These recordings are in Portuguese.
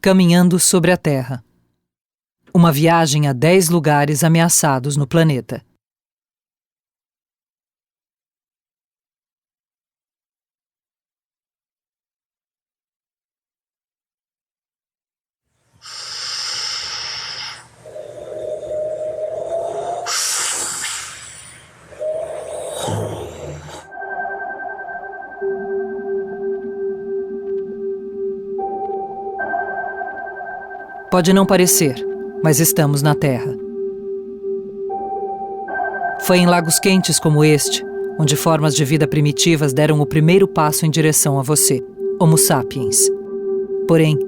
Caminhando sobre a Terra. Uma viagem a 10 lugares ameaçados no planeta. Pode não parecer, mas estamos na Terra. Foi em lagos quentes como este, onde formas de vida primitivas deram o primeiro passo em direção a você, Homo sapiens. Porém,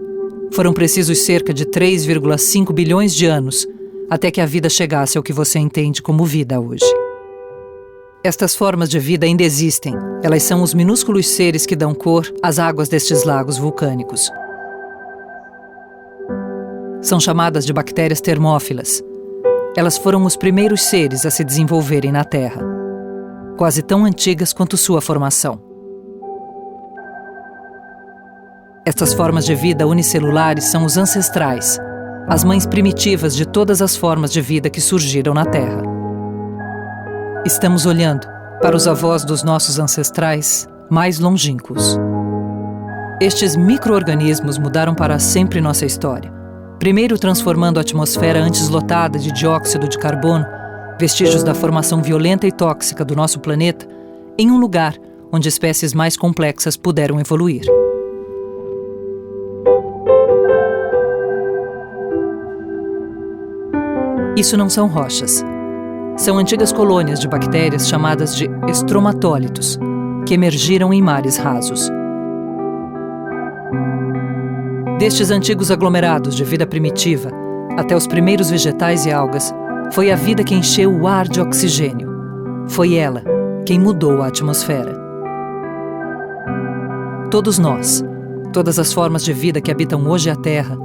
foram precisos cerca de 3,5 bilhões de anos até que a vida chegasse ao que você entende como vida hoje. Estas formas de vida ainda existem. Elas são os minúsculos seres que dão cor às águas destes lagos vulcânicos. São chamadas de bactérias termófilas. Elas foram os primeiros seres a se desenvolverem na Terra, quase tão antigas quanto sua formação. Estas formas de vida unicelulares são os ancestrais, as mães primitivas de todas as formas de vida que surgiram na Terra. Estamos olhando para os avós dos nossos ancestrais mais longínquos. Estes micro-organismos mudaram para sempre nossa história. Primeiro transformando a atmosfera antes lotada de dióxido de carbono, vestígios da formação violenta e tóxica do nosso planeta, em um lugar onde espécies mais complexas puderam evoluir. Isso não são rochas. São antigas colônias de bactérias chamadas de estromatólitos, que emergiram em mares rasos. Destes antigos aglomerados de vida primitiva, até os primeiros vegetais e algas, foi a vida que encheu o ar de oxigênio. Foi ela quem mudou a atmosfera. Todos nós, todas as formas de vida que habitam hoje a Terra,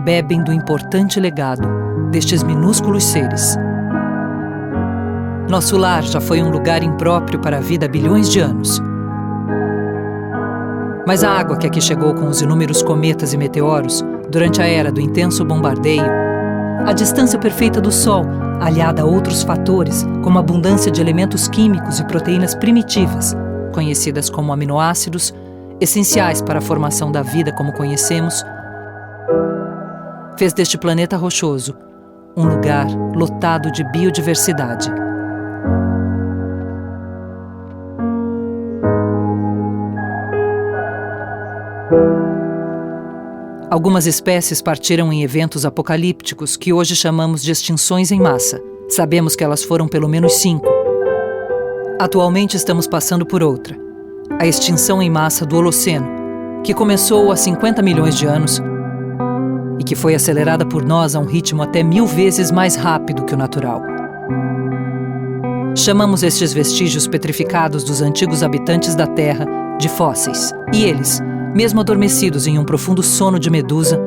bebem do importante legado destes minúsculos seres. Nosso lar já foi um lugar impróprio para a vida há bilhões de anos. Mas a água que aqui chegou com os inúmeros cometas e meteoros, durante a era do intenso bombardeio, a distância perfeita do Sol, aliada a outros fatores, como a abundância de elementos químicos e proteínas primitivas, conhecidas como aminoácidos, essenciais para a formação da vida como conhecemos, fez deste planeta rochoso um lugar lotado de biodiversidade. Algumas espécies partiram em eventos apocalípticos que hoje chamamos de extinções em massa. Sabemos que elas foram pelo menos 5. Atualmente estamos passando por outra, a extinção em massa do Holoceno, que começou há 50 milhões de anos e que foi acelerada por nós a um ritmo até 1000 vezes mais rápido que o natural. Chamamos estes vestígios petrificados dos antigos habitantes da Terra de fósseis. E eles, mesmo adormecidos em um profundo sono de medusa,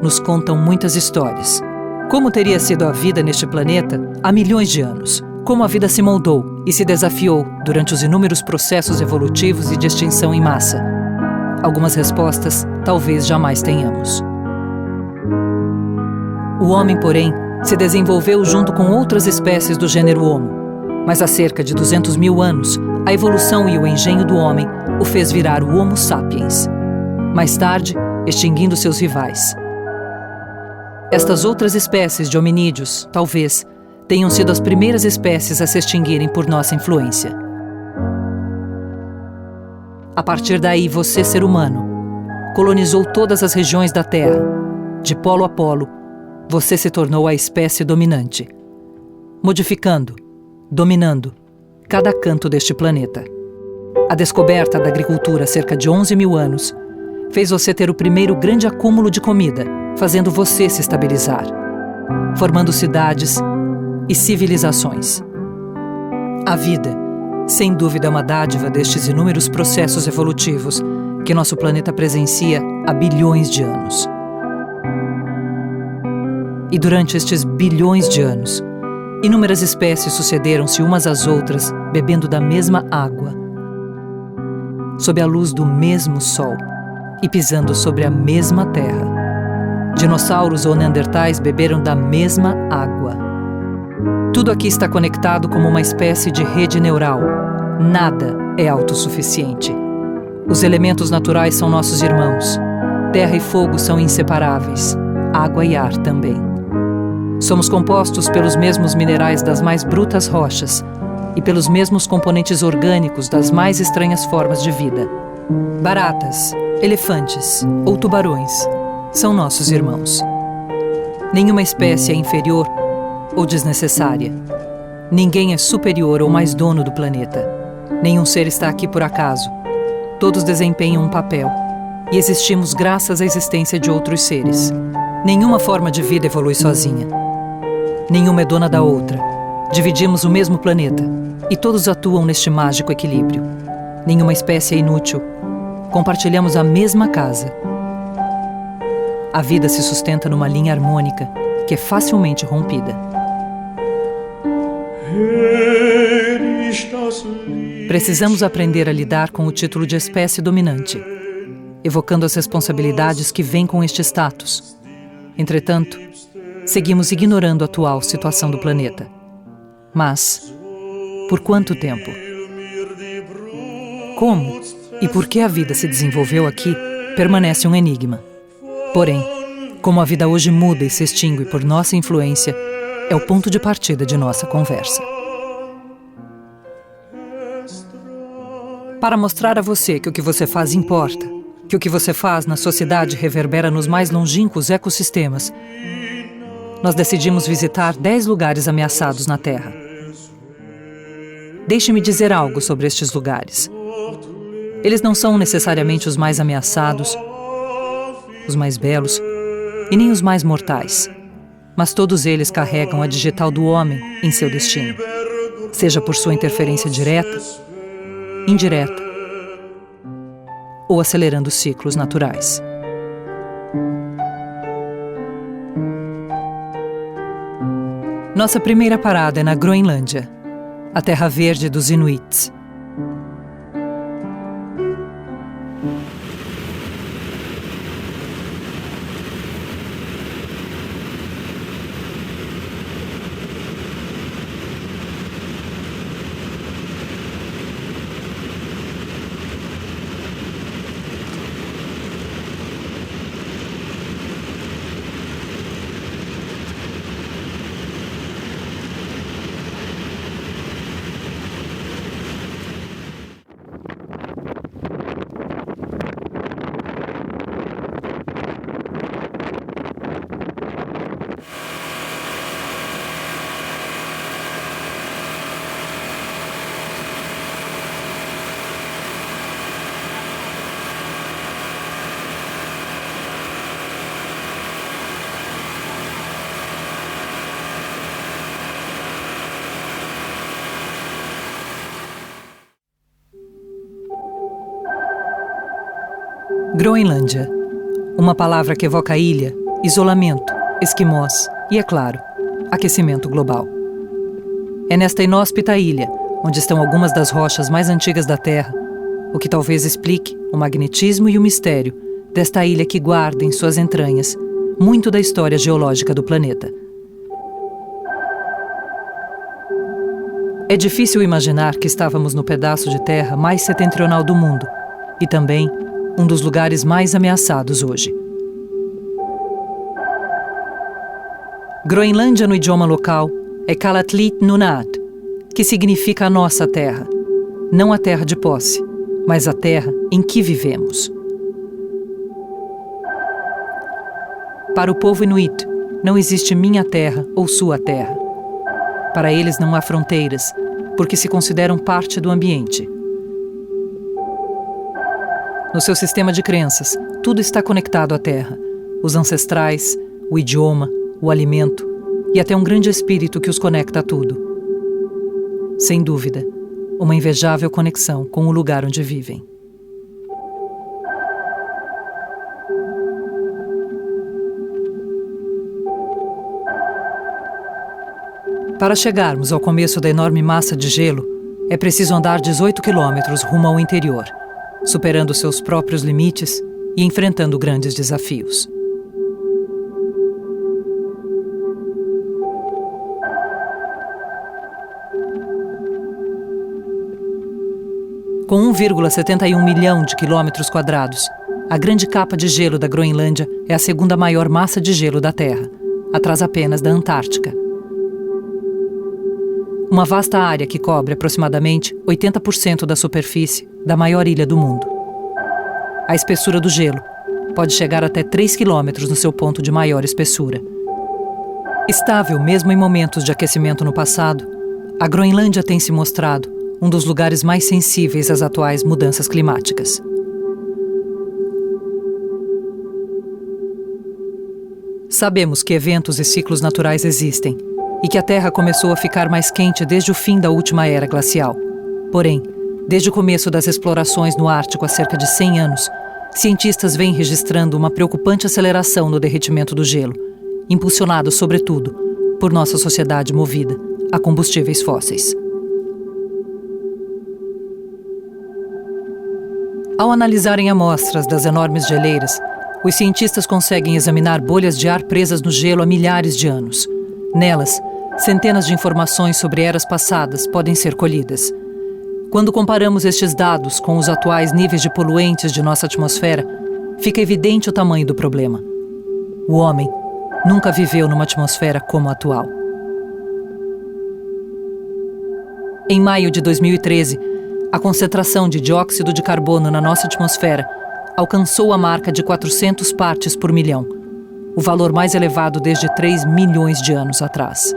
nos contam muitas histórias. Como teria sido a vida neste planeta há milhões de anos? Como a vida se moldou e se desafiou durante os inúmeros processos evolutivos e de extinção em massa? Algumas respostas talvez jamais tenhamos. O homem, porém, se desenvolveu junto com outras espécies do gênero Homo. Mas há cerca de 200 mil anos, a evolução e o engenho do homem o fez virar o Homo sapiens. Mais tarde, extinguindo seus rivais. Estas outras espécies de hominídeos, talvez, tenham sido as primeiras espécies a se extinguirem por nossa influência. A partir daí, você, ser humano, colonizou todas as regiões da Terra. De polo a polo, você se tornou a espécie dominante, modificando, dominando cada canto deste planeta. A descoberta da agricultura há cerca de 11 mil anos fez você ter o primeiro grande acúmulo de comida, fazendo você se estabilizar, formando cidades e civilizações. A vida, sem dúvida, é uma dádiva destes inúmeros processos evolutivos que nosso planeta presencia há bilhões de anos. E durante estes bilhões de anos, inúmeras espécies sucederam-se umas às outras, bebendo da mesma água, sob a luz do mesmo sol e pisando sobre a mesma terra. Dinossauros ou neandertais beberam da mesma água. Tudo aqui está conectado como uma espécie de rede neural. Nada é autossuficiente. Os elementos naturais são nossos irmãos. Terra e fogo são inseparáveis. Água e ar também. Somos compostos pelos mesmos minerais das mais brutas rochas e pelos mesmos componentes orgânicos das mais estranhas formas de vida. Baratas, elefantes ou tubarões são nossos irmãos. Nenhuma espécie é inferior ou desnecessária. Ninguém é superior ou mais dono do planeta. Nenhum ser está aqui por acaso. Todos desempenham um papel e existimos graças à existência de outros seres. Nenhuma forma de vida evolui sozinha. Nenhuma é dona da outra. Dividimos o mesmo planeta e todos atuam neste mágico equilíbrio. Nenhuma espécie é inútil. Compartilhamos a mesma casa. A vida se sustenta numa linha harmônica que é facilmente rompida. Precisamos aprender a lidar com o título de espécie dominante, evocando as responsabilidades que vêm com este status. Entretanto, seguimos ignorando a atual situação do planeta. Mas, por quanto tempo? Como e por que a vida se desenvolveu aqui permanece um enigma. Porém, como a vida hoje muda e se extingue por nossa influência, é o ponto de partida de nossa conversa. Para mostrar a você que o que você faz importa, que o que você faz na sociedade reverbera nos mais longínquos ecossistemas, nós decidimos visitar 10 lugares ameaçados na Terra. Deixe-me dizer algo sobre estes lugares. Eles não são necessariamente os mais ameaçados, os mais belos e nem os mais mortais, mas todos eles carregam a digital do homem em seu destino, seja por sua interferência direta, indireta ou acelerando ciclos naturais. Nossa primeira parada é na Groenlândia, a terra verde dos Inuits. Groenlândia, uma palavra que evoca ilha, isolamento, esquimós e, é claro, aquecimento global. É nesta inóspita ilha, onde estão algumas das rochas mais antigas da Terra, o que talvez explique o magnetismo e o mistério desta ilha que guarda em suas entranhas muito da história geológica do planeta. É difícil imaginar que estávamos no pedaço de terra mais setentrional do mundo e também um dos lugares mais ameaçados hoje. Groenlândia no idioma local é Kalatlit Nunaat, que significa a nossa terra, não a terra de posse, mas a terra em que vivemos. Para o povo inuit, não existe minha terra ou sua terra. Para eles não há fronteiras, porque se consideram parte do ambiente. No seu sistema de crenças, tudo está conectado à terra. Os ancestrais, o idioma, o alimento e até um grande espírito que os conecta a tudo. Sem dúvida, uma invejável conexão com o lugar onde vivem. Para chegarmos ao começo da enorme massa de gelo, é preciso andar 18 quilômetros rumo ao interior, superando seus próprios limites e enfrentando grandes desafios. Com 1,71 milhão de quilômetros quadrados, a grande capa de gelo da Groenlândia é a segunda maior massa de gelo da Terra, atrás apenas da Antártica. Uma vasta área que cobre aproximadamente 80% da superfície da maior ilha do mundo. A espessura do gelo pode chegar até 3 quilômetros no seu ponto de maior espessura. Estável mesmo em momentos de aquecimento no passado, a Groenlândia tem se mostrado um dos lugares mais sensíveis às atuais mudanças climáticas. Sabemos que eventos e ciclos naturais existem e que a Terra começou a ficar mais quente desde o fim da última era glacial. Porém, desde o começo das explorações no Ártico há cerca de 100 anos, cientistas vêm registrando uma preocupante aceleração no derretimento do gelo, impulsionado, sobretudo, por nossa sociedade movida a combustíveis fósseis. Ao analisarem amostras das enormes geleiras, os cientistas conseguem examinar bolhas de ar presas no gelo há milhares de anos. Nelas, centenas de informações sobre eras passadas podem ser colhidas. Quando comparamos estes dados com os atuais níveis de poluentes de nossa atmosfera, fica evidente o tamanho do problema. O homem nunca viveu numa atmosfera como a atual. Em maio de 2013, a concentração de dióxido de carbono na nossa atmosfera alcançou a marca de 400 partes por milhão, o valor mais elevado desde 3 milhões de anos atrás.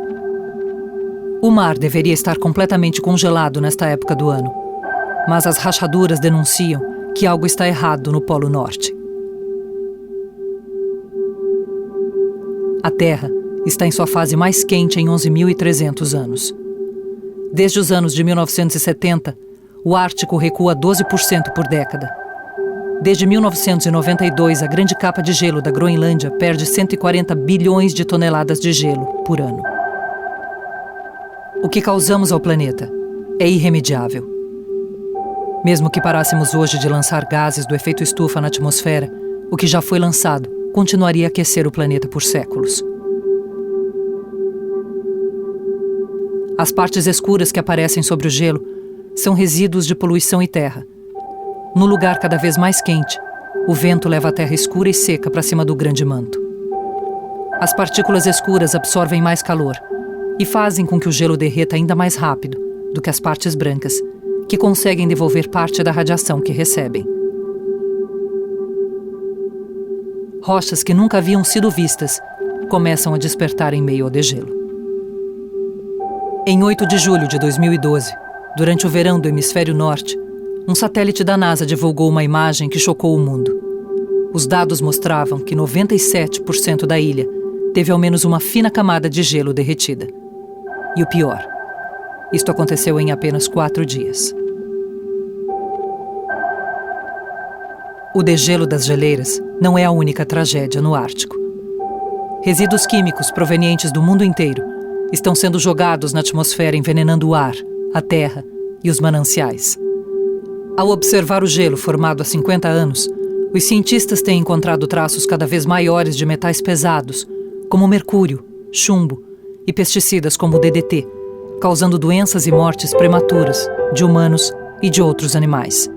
O mar deveria estar completamente congelado nesta época do ano, mas as rachaduras denunciam que algo está errado no Polo Norte. A Terra está em sua fase mais quente em 11.300 anos. Desde os anos de 1970, o Ártico recua 12% por década. Desde 1992, a grande capa de gelo da Groenlândia perde 140 bilhões de toneladas de gelo por ano. O que causamos ao planeta é irremediável. Mesmo que parássemos hoje de lançar gases do efeito estufa na atmosfera, o que já foi lançado continuaria a aquecer o planeta por séculos. As partes escuras que aparecem sobre o gelo são resíduos de poluição e terra. No lugar cada vez mais quente, o vento leva a terra escura e seca para cima do grande manto. As partículas escuras absorvem mais calor e fazem com que o gelo derreta ainda mais rápido do que as partes brancas, que conseguem devolver parte da radiação que recebem. Rochas que nunca haviam sido vistas começam a despertar em meio ao degelo. Em 8 de julho de 2012, durante o verão do hemisfério norte, um satélite da NASA divulgou uma imagem que chocou o mundo. Os dados mostravam que 97% da ilha teve ao menos uma fina camada de gelo derretida. E o pior, isto aconteceu em apenas 4 dias. O degelo das geleiras não é a única tragédia no Ártico. Resíduos químicos provenientes do mundo inteiro estão sendo jogados na atmosfera, envenenando o ar, a terra e os mananciais. Ao observar o gelo formado há 50 anos, os cientistas têm encontrado traços cada vez maiores de metais pesados, como mercúrio, chumbo e pesticidas como o DDT, causando doenças e mortes prematuras de humanos e de outros animais.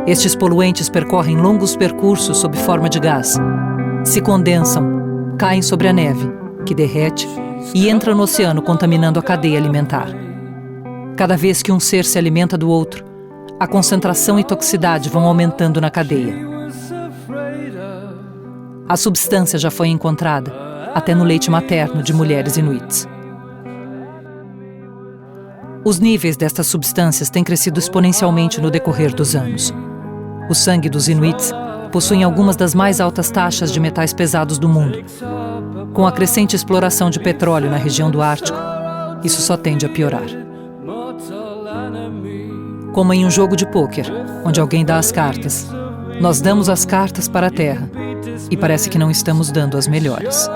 Estes poluentes percorrem longos percursos sob forma de gás, se condensam, caem sobre a neve, que derrete e entra no oceano, contaminando a cadeia alimentar. Cada vez que um ser se alimenta do outro, a concentração e toxicidade vão aumentando na cadeia. A substância já foi encontrada até no leite materno de mulheres inuits. Os níveis destas substâncias têm crescido exponencialmente no decorrer dos anos. O sangue dos inuits possui algumas das mais altas taxas de metais pesados do mundo. Com a crescente exploração de petróleo na região do Ártico, isso só tende a piorar. Como em um jogo de pôquer, onde alguém dá as cartas, nós damos as cartas para a Terra e parece que não estamos dando as melhores.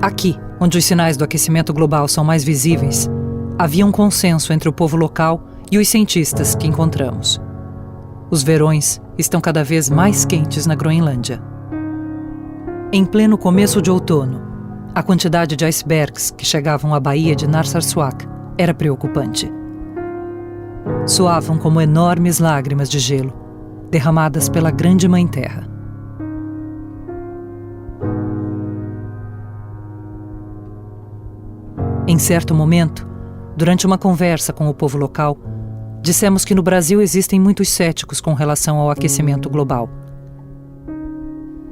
Aqui, onde os sinais do aquecimento global são mais visíveis, havia um consenso entre o povo local e os cientistas que encontramos. Os verões estão cada vez mais quentes na Groenlândia. Em pleno começo de outono, a quantidade de icebergs que chegavam à baía de Narsarsuaq era preocupante. Soavam como enormes lágrimas de gelo, derramadas pela grande Mãe Terra. Em certo momento, durante uma conversa com o povo local, dissemos que no Brasil existem muitos céticos com relação ao aquecimento global.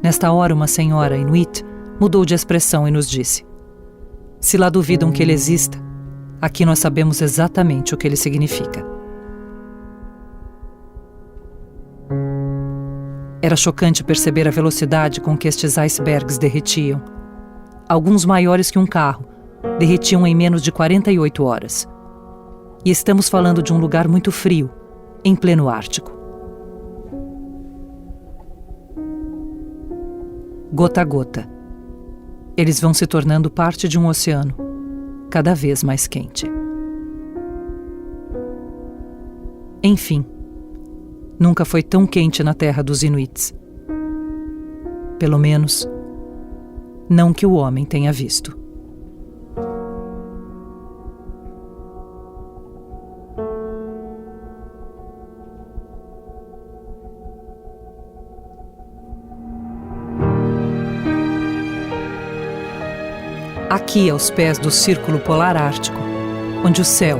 Nesta hora, uma senhora inuit mudou de expressão e nos disse: "Se lá duvidam que ele exista, aqui nós sabemos exatamente o que ele significa." Era chocante perceber a velocidade com que estes icebergs derretiam. Alguns maiores que um carro, derretiam em menos de 48 horas. E estamos falando de um lugar muito frio, em pleno Ártico. Gota a gota, eles vão se tornando parte de um oceano, cada vez mais quente. Enfim, nunca foi tão quente na terra dos Inuits. Pelo menos, não que o homem tenha visto. Aqui aos pés do Círculo Polar Ártico, onde o céu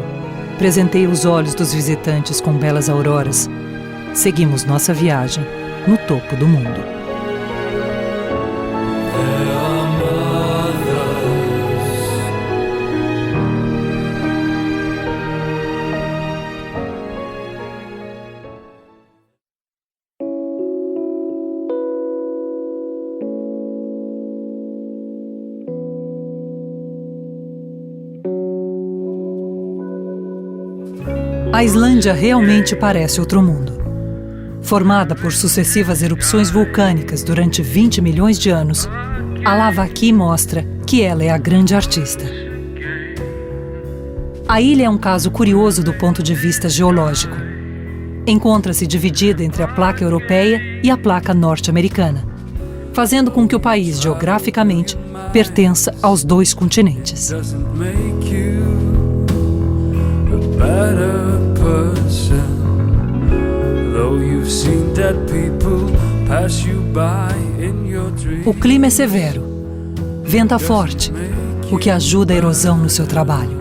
presenteia os olhos dos visitantes com belas auroras, seguimos nossa viagem no topo do mundo. A Islândia realmente parece outro mundo. Formada por sucessivas erupções vulcânicas durante 20 milhões de anos, a lava aqui mostra que ela é a grande artista. A ilha é um caso curioso do ponto de vista geológico. Encontra-se dividida entre a placa europeia e a placa norte-americana, fazendo com que o país, geograficamente, pertença aos dois continentes. O clima é severo, venta forte, o que ajuda a erosão no seu trabalho.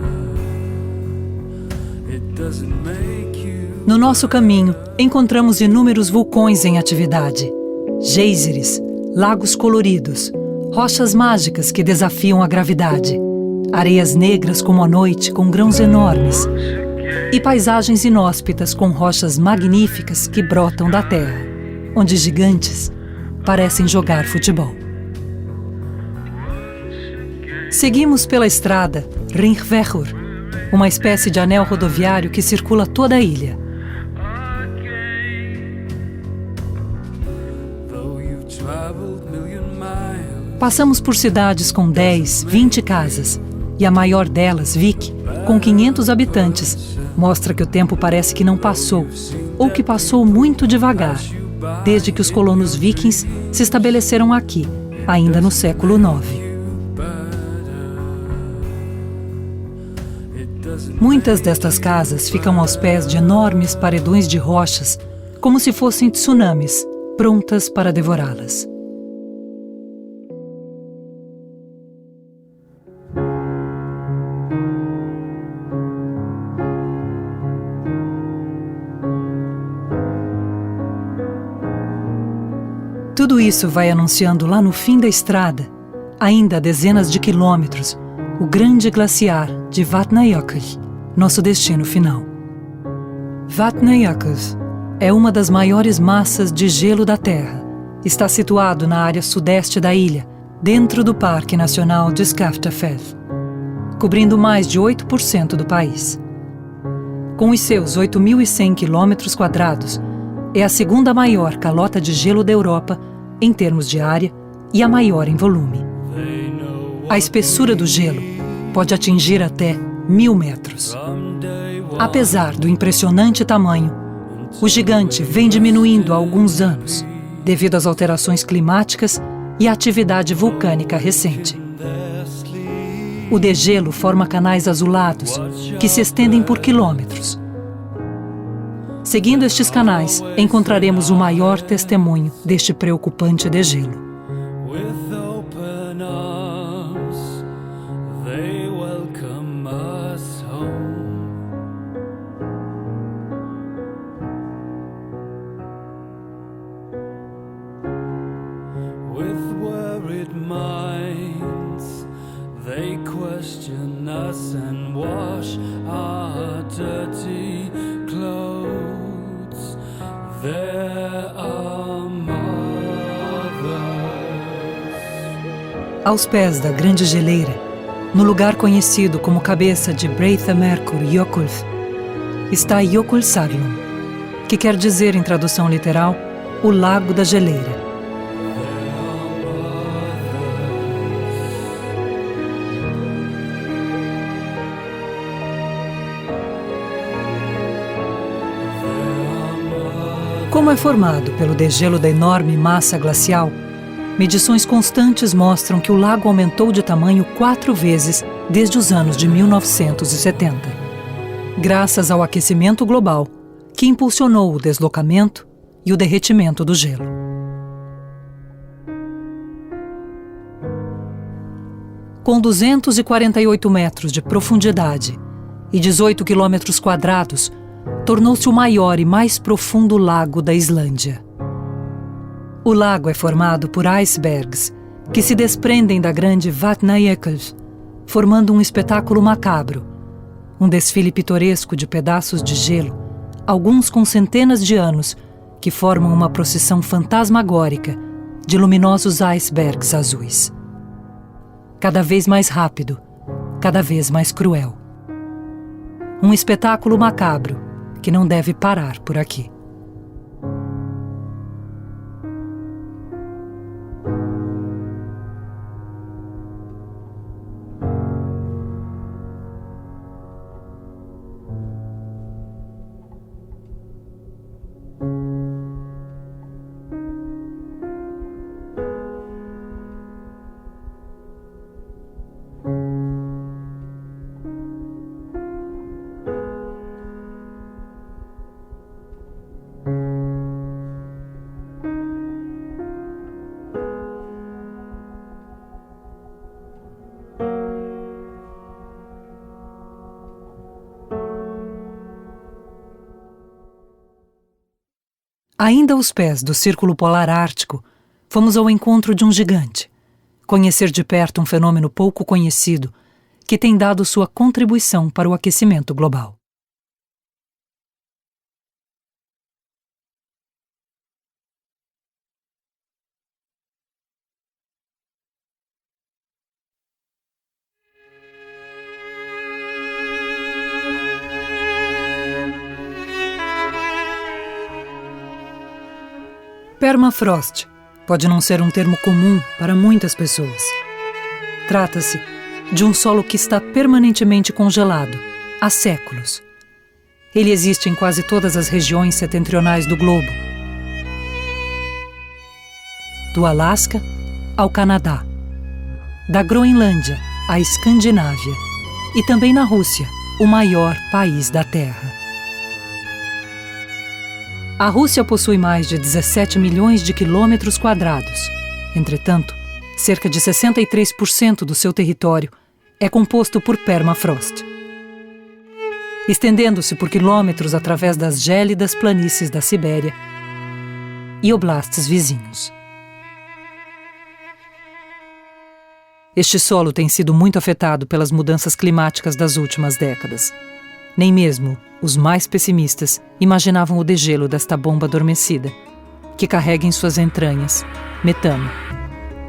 No nosso caminho, encontramos inúmeros vulcões em atividade, geysers, lagos coloridos, rochas mágicas que desafiam a gravidade, areias negras como a noite com grãos enormes, e paisagens inóspitas com rochas magníficas que brotam da terra, onde gigantes parecem jogar futebol. Seguimos pela estrada Hringvegur, uma espécie de anel rodoviário que circula toda a ilha. Passamos por cidades com 10, 20 casas, e a maior delas, Vik, com 500 habitantes, mostra que o tempo parece que não passou, ou que passou muito devagar, desde que os colonos vikings se estabeleceram aqui, ainda no século IX. Muitas destas casas ficam aos pés de enormes paredões de rochas, como se fossem tsunamis, prontas para devorá-las. Tudo isso vai anunciando lá no fim da estrada, ainda a dezenas de quilômetros, o grande glaciar de Vatnajökull, nosso destino final. Vatnajökull é uma das maiores massas de gelo da Terra. Está situado na área sudeste da ilha, dentro do Parque Nacional de Skaftafell, cobrindo mais de 8% do país. Com os seus 8.100 km², é a segunda maior calota de gelo da Europa em termos de área e a maior em volume. A espessura do gelo pode atingir até 1.000 metros. Apesar do impressionante tamanho, o gigante vem diminuindo há alguns anos, devido às alterações climáticas e à atividade vulcânica recente. O degelo forma canais azulados que se estendem por quilômetros. Seguindo estes canais, encontraremos o maior testemunho deste preocupante degelo. They question us and wash our dirty clothes. There are mothers. Aos pés da grande geleira, no lugar conhecido como cabeça de Breitha-Merkur Jökull, está Jökulsárlón, que quer dizer em tradução literal, o Lago da Geleira. Como é formado pelo degelo da enorme massa glacial, medições constantes mostram que o lago aumentou de tamanho 4 vezes desde os anos de 1970, graças ao aquecimento global, que impulsionou o deslocamento e o derretimento do gelo. Com 248 metros de profundidade e 18 quilômetros quadrados, tornou-se o maior e mais profundo lago da Islândia. O lago é formado por icebergs que se desprendem da grande Vatnajökull, formando um espetáculo macabro, um desfile pitoresco de pedaços de gelo, alguns com centenas de anos, que formam uma procissão fantasmagórica de luminosos icebergs azuis. Cada vez mais rápido, cada vez mais cruel. Um espetáculo macabro que não deve parar por aqui. Ainda aos pés do Círculo Polar Ártico, fomos ao encontro de um gigante, conhecer de perto um fenômeno pouco conhecido que tem dado sua contribuição para o aquecimento global. Permafrost pode não ser um termo comum para muitas pessoas. Trata-se de um solo que está permanentemente congelado há séculos. Ele existe em quase todas as regiões setentrionais do globo, do Alasca ao Canadá, da Groenlândia à Escandinávia e também na Rússia, o maior país da Terra. A Rússia possui mais de 17 milhões de quilômetros quadrados. Entretanto, cerca de 63% do seu território é composto por permafrost, estendendo-se por quilômetros através das gélidas planícies da Sibéria e oblastes vizinhos. Este solo tem sido muito afetado pelas mudanças climáticas das últimas décadas. Nem mesmo os mais pessimistas imaginavam o degelo desta bomba adormecida, que carrega em suas entranhas metano,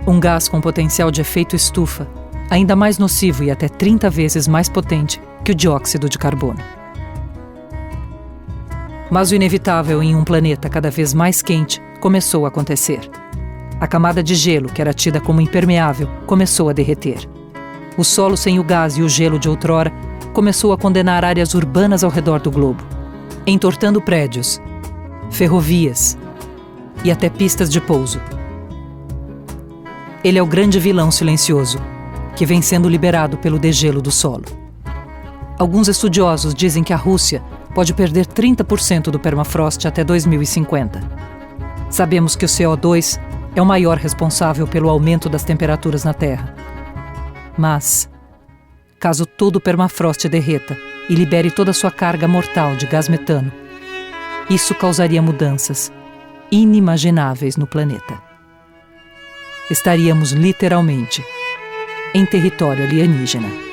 um gás com potencial de efeito estufa, ainda mais nocivo e até 30 vezes mais potente que o dióxido de carbono. Mas o inevitável em um planeta cada vez mais quente começou a acontecer. A camada de gelo, que era tida como impermeável, começou a derreter. o solo sem o gás e o gelo de outrora começou a condenar áreas urbanas ao redor do globo, entortando prédios, ferrovias e até pistas de pouso. Ele é o grande vilão silencioso, que vem sendo liberado pelo degelo do solo. Alguns estudiosos dizem que a Rússia pode perder 30% do permafrost até 2050. Sabemos que o CO2 é o maior responsável pelo aumento das temperaturas na Terra. Mas, caso todo o permafrost derreta e libere toda a sua carga mortal de gás metano, isso causaria mudanças inimagináveis no planeta. Estaríamos literalmente em território alienígena.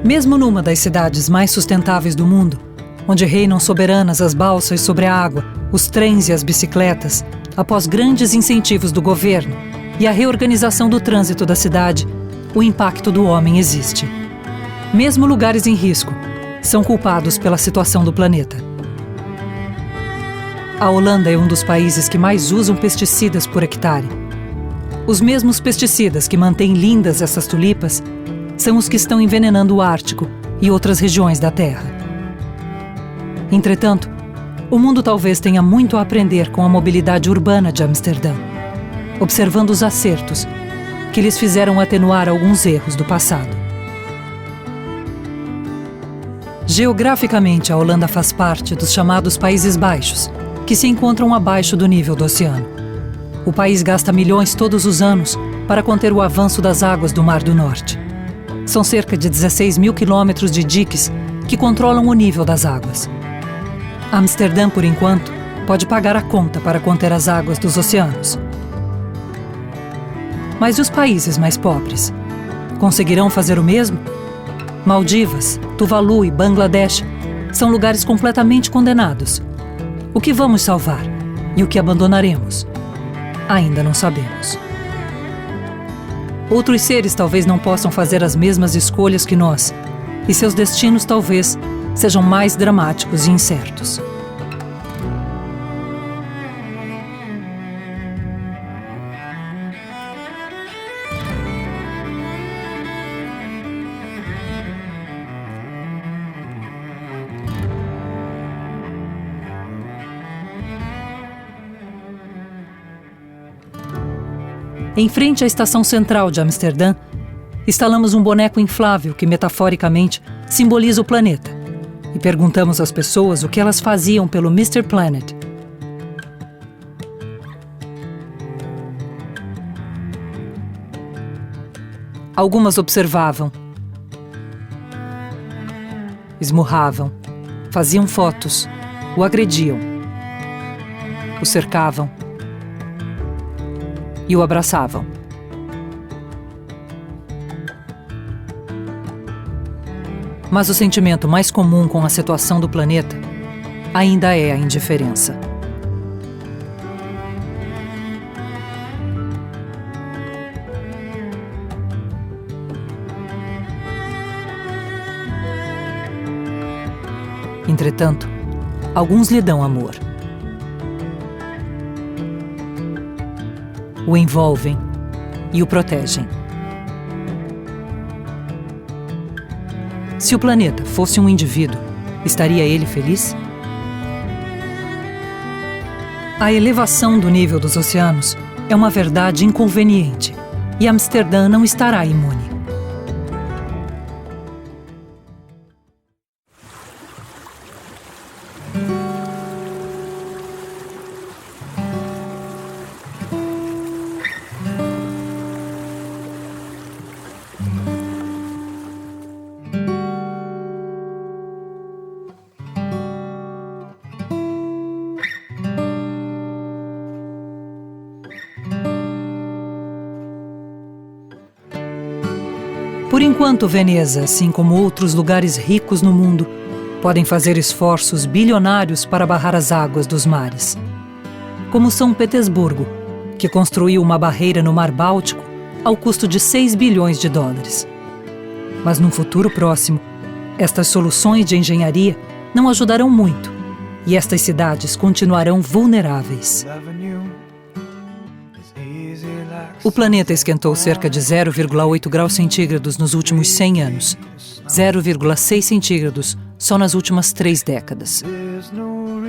Mesmo numa das cidades mais sustentáveis do mundo, onde reinam soberanas as balsas sobre a água, os trens e as bicicletas, após grandes incentivos do governo e a reorganização do trânsito da cidade, o impacto do homem existe. Mesmo lugares em risco são culpados pela situação do planeta. A Holanda é um dos países que mais usam pesticidas por hectare. Os mesmos pesticidas que mantêm lindas essas tulipas são os que estão envenenando o Ártico e outras regiões da Terra. Entretanto, o mundo talvez tenha muito a aprender com a mobilidade urbana de Amsterdã, observando os acertos que lhes fizeram atenuar alguns erros do passado. Geograficamente, a Holanda faz parte dos chamados Países Baixos, que se encontram abaixo do nível do oceano. O país gasta milhões todos os anos para conter o avanço das águas do Mar do Norte. São cerca de 16 mil quilômetros de diques que controlam o nível das águas. Amsterdã, por enquanto, pode pagar a conta para conter as águas dos oceanos. Mas e os países mais pobres? Conseguirão fazer o mesmo? Maldivas, Tuvalu e Bangladesh são lugares completamente condenados. O que vamos salvar e o que abandonaremos? Ainda não sabemos. Outros seres talvez não possam fazer as mesmas escolhas que nós, e seus destinos talvez sejam mais dramáticos e incertos. Em frente à estação central de Amsterdã, instalamos um boneco inflável que, metaforicamente, simboliza o planeta, e perguntamos às pessoas o que elas faziam pelo Mr. Planet. Algumas observavam, esmurravam, faziam fotos, o agrediam, o cercavam e o abraçavam. Mas o sentimento mais comum com a situação do planeta ainda é a indiferença. Entretanto, alguns lhe dão amor. O envolvem e o protegem. Se o planeta fosse um indivíduo, estaria ele feliz? A elevação do nível dos oceanos é uma verdade inconveniente e Amsterdã não estará imune. Por enquanto, Veneza, assim como outros lugares ricos no mundo, podem fazer esforços bilionários para barrar as águas dos mares. Como São Petersburgo, que construiu uma barreira no Mar Báltico ao custo de 6 bilhões de dólares. Mas num futuro próximo, estas soluções de engenharia não ajudarão muito e estas cidades continuarão vulneráveis. O planeta esquentou cerca de 0,8 graus centígrados nos últimos 100 anos, 0,6 centígrados só nas últimas 3 décadas.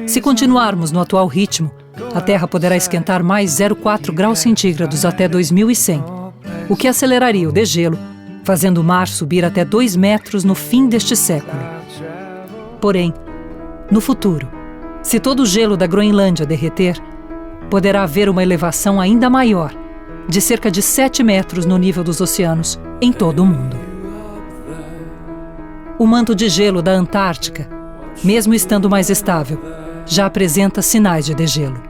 Se continuarmos no atual ritmo, a Terra poderá esquentar mais 0,4 graus centígrados até 2100, o que aceleraria o degelo, fazendo o mar subir até 2 metros no fim deste século. Porém, no futuro, se todo o gelo da Groenlândia derreter, poderá haver uma elevação ainda maior, de cerca de 7 metros no nível dos oceanos em todo o mundo. O manto de gelo da Antártica, mesmo estando mais estável, já apresenta sinais de degelo.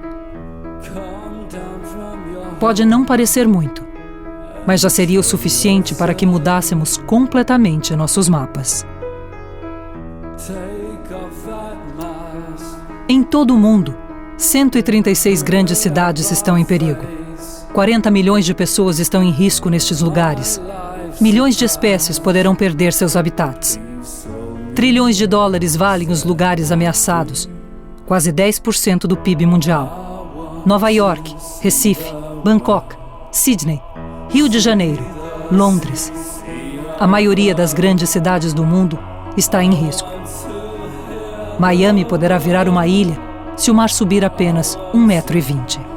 Pode não parecer muito, mas já seria o suficiente para que mudássemos completamente nossos mapas. Em todo o mundo, 136 grandes cidades estão em perigo. 40 milhões de pessoas estão em risco nestes lugares. Milhões de espécies poderão perder seus habitats. Trilhões de dólares valem os lugares ameaçados, quase 10% do PIB mundial. Nova York, Recife, Bangkok, Sydney, Rio de Janeiro, Londres. A maioria das grandes cidades do mundo está em risco. Miami poderá virar uma ilha se o mar subir apenas 1,20 m.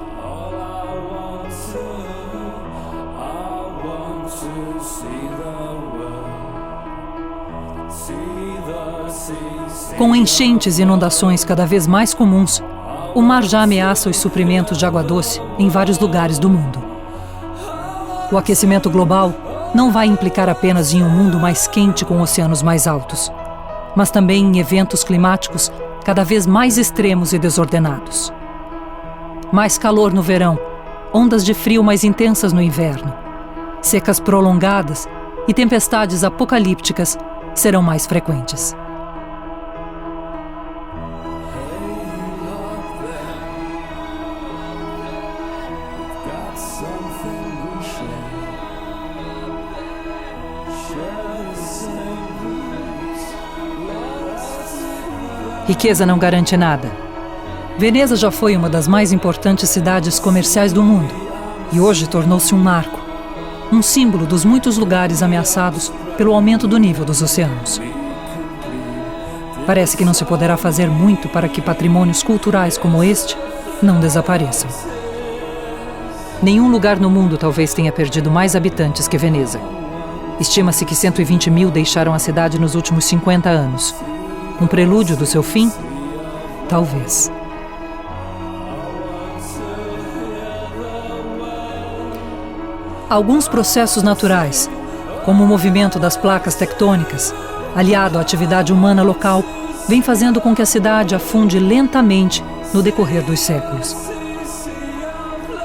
Com enchentes e inundações cada vez mais comuns, o mar já ameaça os suprimentos de água doce em vários lugares do mundo. O aquecimento global não vai implicar apenas em um mundo mais quente com oceanos mais altos, mas também em eventos climáticos cada vez mais extremos e desordenados. Mais calor no verão, ondas de frio mais intensas no inverno, secas prolongadas e tempestades apocalípticas serão mais frequentes. Riqueza não garante nada. Veneza já foi uma das mais importantes cidades comerciais do mundo e hoje tornou-se um marco, um símbolo dos muitos lugares ameaçados pelo aumento do nível dos oceanos. Parece que não se poderá fazer muito para que patrimônios culturais como este não desapareçam. Nenhum lugar no mundo talvez tenha perdido mais habitantes que Veneza. Estima-se que 120 mil deixaram a cidade nos últimos 50 anos. Um prelúdio do seu fim? Talvez. Alguns processos naturais, como o movimento das placas tectônicas, aliado à atividade humana local, vem fazendo com que a cidade afunde lentamente no decorrer dos séculos.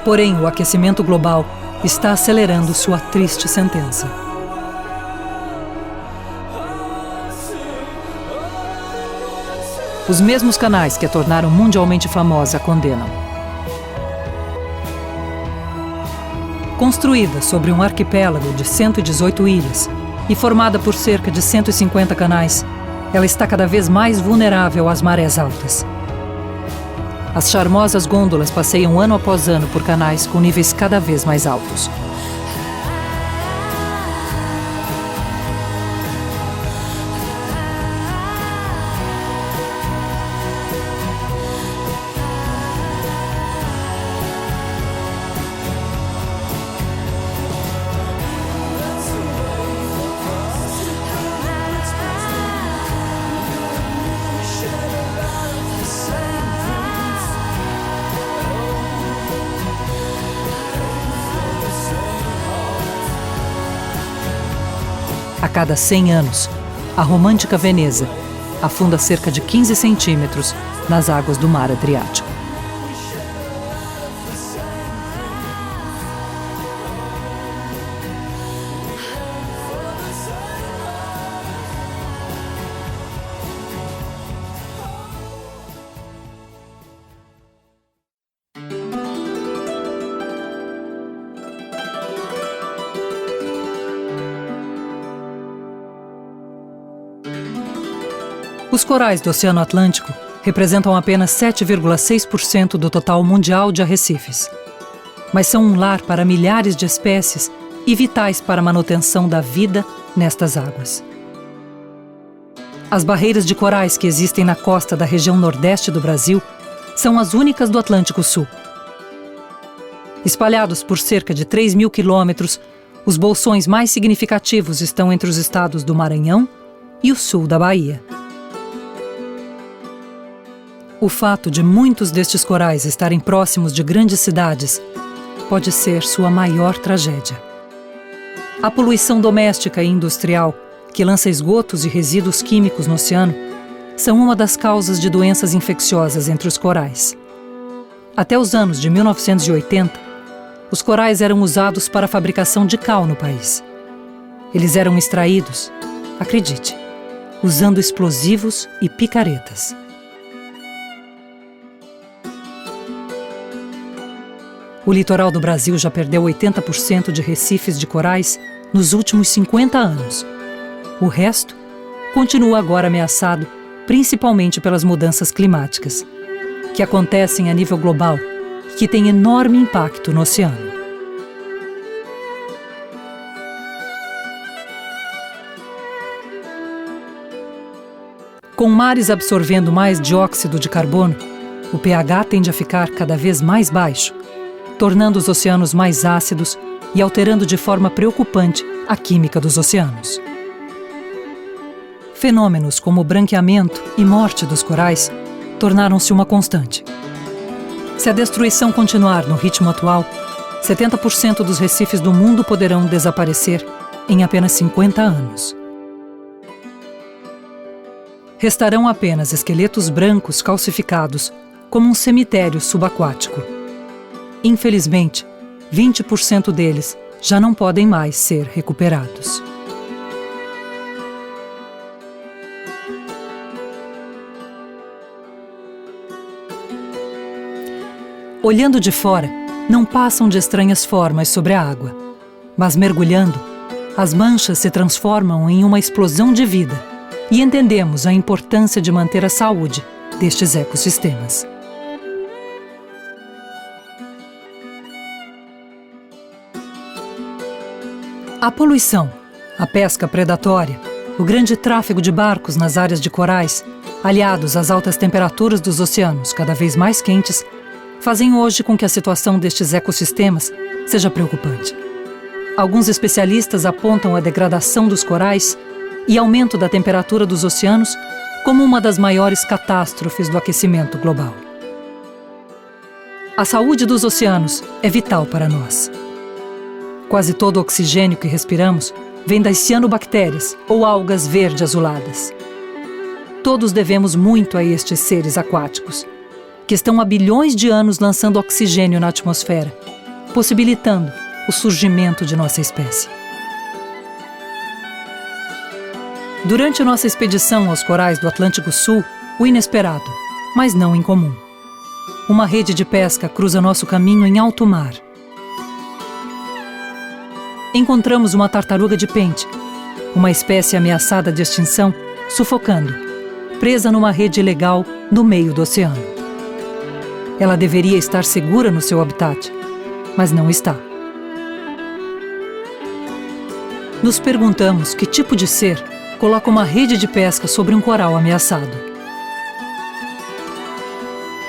Porém, o aquecimento global está acelerando sua triste sentença. Os mesmos canais que a tornaram mundialmente famosa a condenam. Construída sobre um arquipélago de 118 ilhas e formada por cerca de 150 canais, ela está cada vez mais vulnerável às marés altas. As charmosas gôndolas passeiam ano após ano por canais com níveis cada vez mais altos. A cada 100 anos, a romântica Veneza afunda cerca de 15 centímetros nas águas do Mar Adriático. Os corais do Oceano Atlântico representam apenas 7,6% do total mundial de arrecifes, mas são um lar para milhares de espécies e vitais para a manutenção da vida nestas águas. As barreiras de corais que existem na costa da região nordeste do Brasil são as únicas do Atlântico Sul. Espalhados por cerca de 3.000 quilômetros, os bolsões mais significativos estão entre os estados do Maranhão e o sul da Bahia. O fato de muitos destes corais estarem próximos de grandes cidades pode ser sua maior tragédia. A poluição doméstica e industrial, que lança esgotos e resíduos químicos no oceano, são uma das causas de doenças infecciosas entre os corais. Até os anos de 1980, os corais eram usados para a fabricação de cal no país. Eles eram extraídos, acredite, usando explosivos e picaretas. O litoral do Brasil já perdeu 80% de recifes de corais nos últimos 50 anos. O resto continua agora ameaçado, principalmente pelas mudanças climáticas, que acontecem a nível global e que têm enorme impacto no oceano. Com mares absorvendo mais dióxido de carbono, o pH tende a ficar cada vez mais baixo, tornando os oceanos mais ácidos e alterando de forma preocupante a química dos oceanos. Fenômenos como o branqueamento e morte dos corais tornaram-se uma constante. Se a destruição continuar no ritmo atual, 70% dos recifes do mundo poderão desaparecer em apenas 50 anos. Restarão apenas esqueletos brancos calcificados, como um cemitério subaquático. Infelizmente, 20% deles já não podem mais ser recuperados. Olhando de fora, não passam de estranhas formas sobre a água, mas mergulhando, as manchas se transformam em uma explosão de vida e entendemos a importância de manter a saúde destes ecossistemas. A poluição, a pesca predatória, o grande tráfego de barcos nas áreas de corais, aliados às altas temperaturas dos oceanos cada vez mais quentes, fazem hoje com que a situação destes ecossistemas seja preocupante. Alguns especialistas apontam a degradação dos corais e aumento da temperatura dos oceanos como uma das maiores catástrofes do aquecimento global. A saúde dos oceanos é vital para nós. Quase todo o oxigênio que respiramos vem das cianobactérias ou algas verde-azuladas. Todos devemos muito a estes seres aquáticos, que estão há bilhões de anos lançando oxigênio na atmosfera, possibilitando o surgimento de nossa espécie. Durante nossa expedição aos corais do Atlântico Sul, o inesperado, mas não incomum. Uma rede de pesca cruza nosso caminho em alto mar. Encontramos uma tartaruga de pente, uma espécie ameaçada de extinção, sufocando, presa numa rede ilegal no meio do oceano. Ela deveria estar segura no seu habitat, mas não está. Nos perguntamos que tipo de ser coloca uma rede de pesca sobre um coral ameaçado.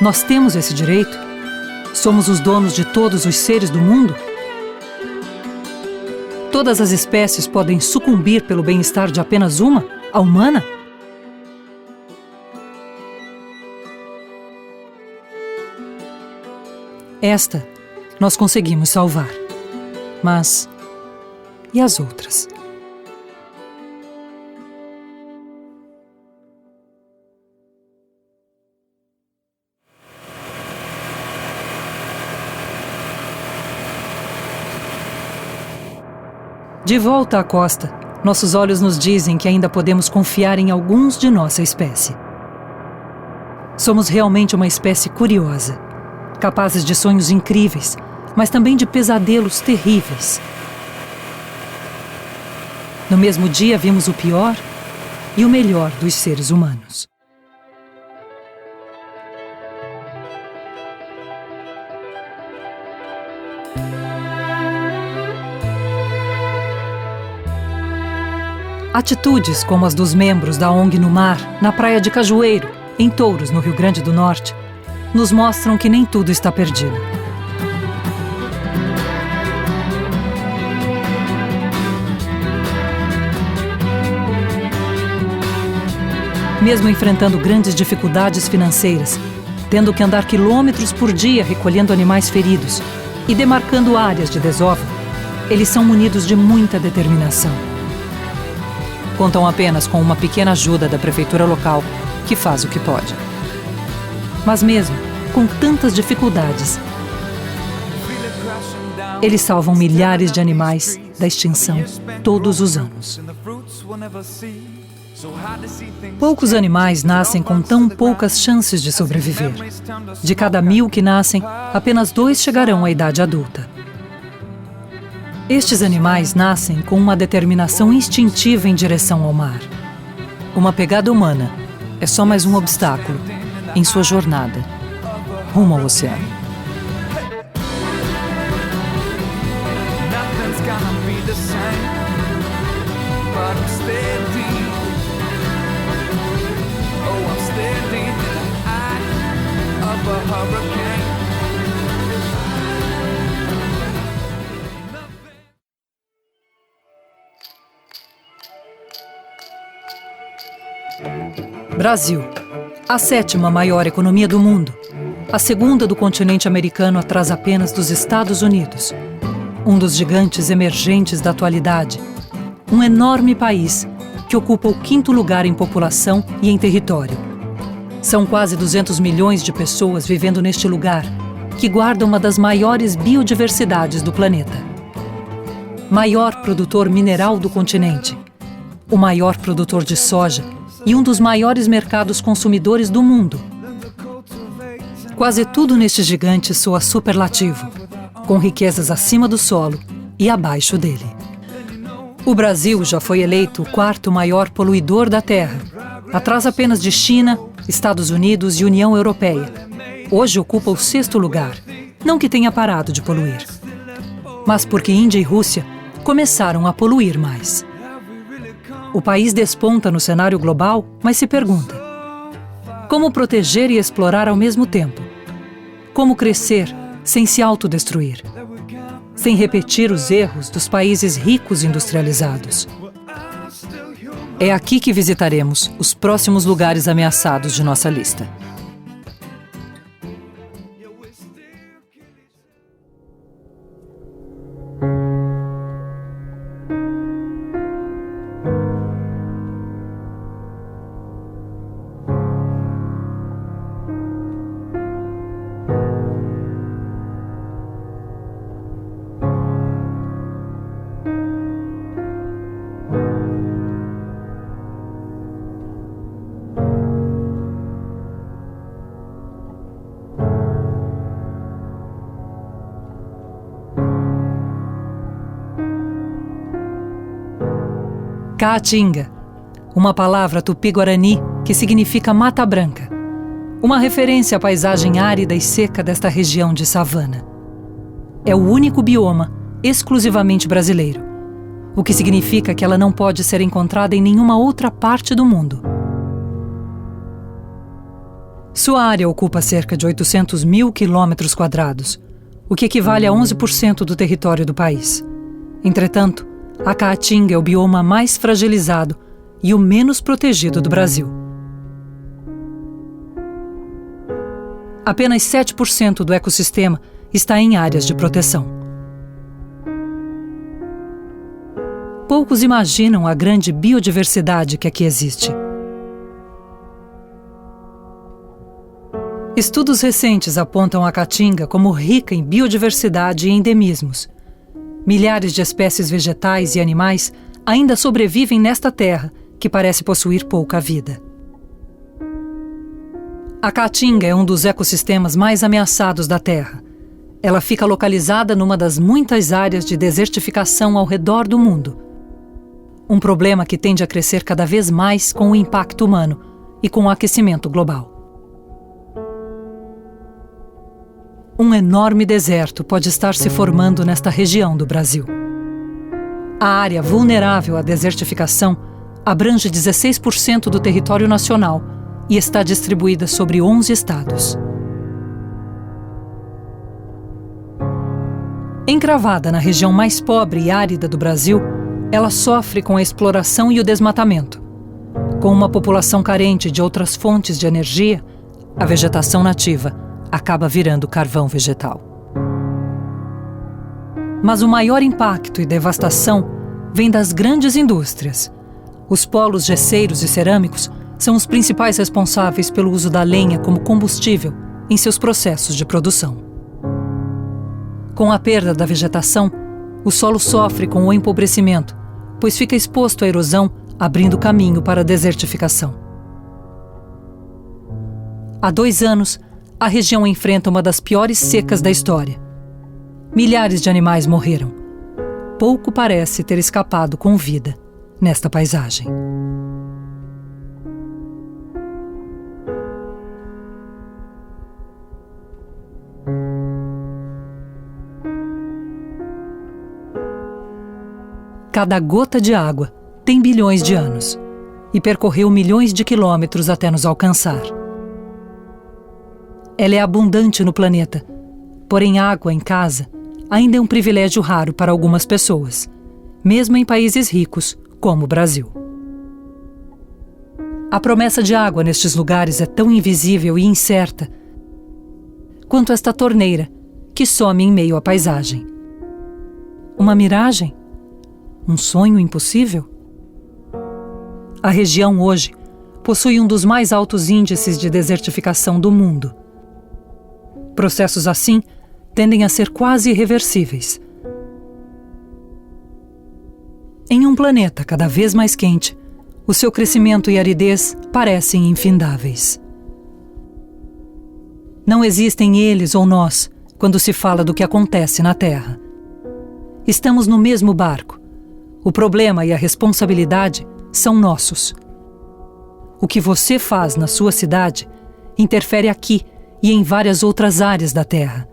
Nós temos esse direito? Somos os donos de todos os seres do mundo? Todas as espécies podem sucumbir pelo bem-estar de apenas uma, a humana? Esta nós conseguimos salvar. Mas e as outras? De volta à costa, nossos olhos nos dizem que ainda podemos confiar em alguns de nossa espécie. Somos realmente uma espécie curiosa, capazes de sonhos incríveis, mas também de pesadelos terríveis. No mesmo dia vimos o pior e o melhor dos seres humanos. Atitudes como as dos membros da ONG no mar, na praia de Cajueiro, em Touros, no Rio Grande do Norte, nos mostram que nem tudo está perdido. Mesmo enfrentando grandes dificuldades financeiras, tendo que andar quilômetros por dia recolhendo animais feridos e demarcando áreas de desova, eles são munidos de muita determinação. Contam apenas com uma pequena ajuda da prefeitura local, que faz o que pode. Mas mesmo com tantas dificuldades, eles salvam milhares de animais da extinção todos os anos. Poucos animais nascem com tão poucas chances de sobreviver. De cada 1000 que nascem, apenas 2 chegarão à idade adulta. Estes animais nascem com uma determinação instintiva em direção ao mar. Uma pegada humana é só mais um obstáculo em sua jornada rumo ao oceano. Brasil, a 7ª maior economia do mundo, a 2ª do continente americano atrás apenas dos Estados Unidos. Um dos gigantes emergentes da atualidade, um enorme país que ocupa o 5º lugar em população e em território. São quase 200 milhões de pessoas vivendo neste lugar, que guarda uma das maiores biodiversidades do planeta. Maior produtor mineral do continente, o maior produtor de soja e um dos maiores mercados consumidores do mundo. Quase tudo neste gigante soa superlativo, com riquezas acima do solo e abaixo dele. O Brasil já foi eleito o 4º maior poluidor da Terra, atrás apenas de China, Estados Unidos e União Europeia. Hoje ocupa o 6º lugar, não que tenha parado de poluir, mas porque Índia e Rússia começaram a poluir mais. O país desponta no cenário global, mas se pergunta: como proteger e explorar ao mesmo tempo? Como crescer sem se autodestruir? Sem repetir os erros dos países ricos e industrializados? É aqui que visitaremos os próximos lugares ameaçados de nossa lista. Caatinga, uma palavra tupi-guarani que significa mata branca, uma referência à paisagem árida e seca desta região de savana. É o único bioma exclusivamente brasileiro, o que significa que ela não pode ser encontrada em nenhuma outra parte do mundo. Sua área ocupa cerca de 800 mil quilômetros quadrados, o que equivale a 11% do território do país. Entretanto, a Caatinga é o bioma mais fragilizado e o menos protegido do Brasil. Apenas 7% do ecossistema está em áreas de proteção. Poucos imaginam a grande biodiversidade que aqui existe. Estudos recentes apontam a Caatinga como rica em biodiversidade e endemismos. Milhares de espécies vegetais e animais ainda sobrevivem nesta terra, que parece possuir pouca vida. A caatinga é um dos ecossistemas mais ameaçados da Terra. Ela fica localizada numa das muitas áreas de desertificação ao redor do mundo. Um problema que tende a crescer cada vez mais com o impacto humano e com o aquecimento global. Um enorme deserto pode estar se formando nesta região do Brasil. A área vulnerável à desertificação abrange 16% do território nacional e está distribuída sobre 11 estados. Encravada na região mais pobre e árida do Brasil, ela sofre com a exploração e o desmatamento. Com uma população carente de outras fontes de energia, a vegetação nativa acaba virando carvão vegetal. Mas o maior impacto e devastação vem das grandes indústrias. Os polos gesseiros e cerâmicos são os principais responsáveis pelo uso da lenha como combustível em seus processos de produção. Com a perda da vegetação, o solo sofre com o empobrecimento, pois fica exposto à erosão, abrindo caminho para a desertificação. Há 2 anos, a região enfrenta uma das piores secas da história. Milhares de animais morreram. Pouco parece ter escapado com vida nesta paisagem. Cada gota de água tem bilhões de anos e percorreu milhões de quilômetros até nos alcançar. Ela é abundante no planeta, porém água em casa ainda é um privilégio raro para algumas pessoas, mesmo em países ricos como o Brasil. A promessa de água nestes lugares é tão invisível e incerta quanto esta torneira que some em meio à paisagem. Uma miragem? Um sonho impossível? A região hoje possui um dos mais altos índices de desertificação do mundo. Processos assim tendem a ser quase irreversíveis. Em um planeta cada vez mais quente, o seu crescimento e aridez parecem infindáveis. Não existem eles ou nós quando se fala do que acontece na Terra. Estamos no mesmo barco. O problema e a responsabilidade são nossos. O que você faz na sua cidade interfere aqui e em várias outras áreas da Terra.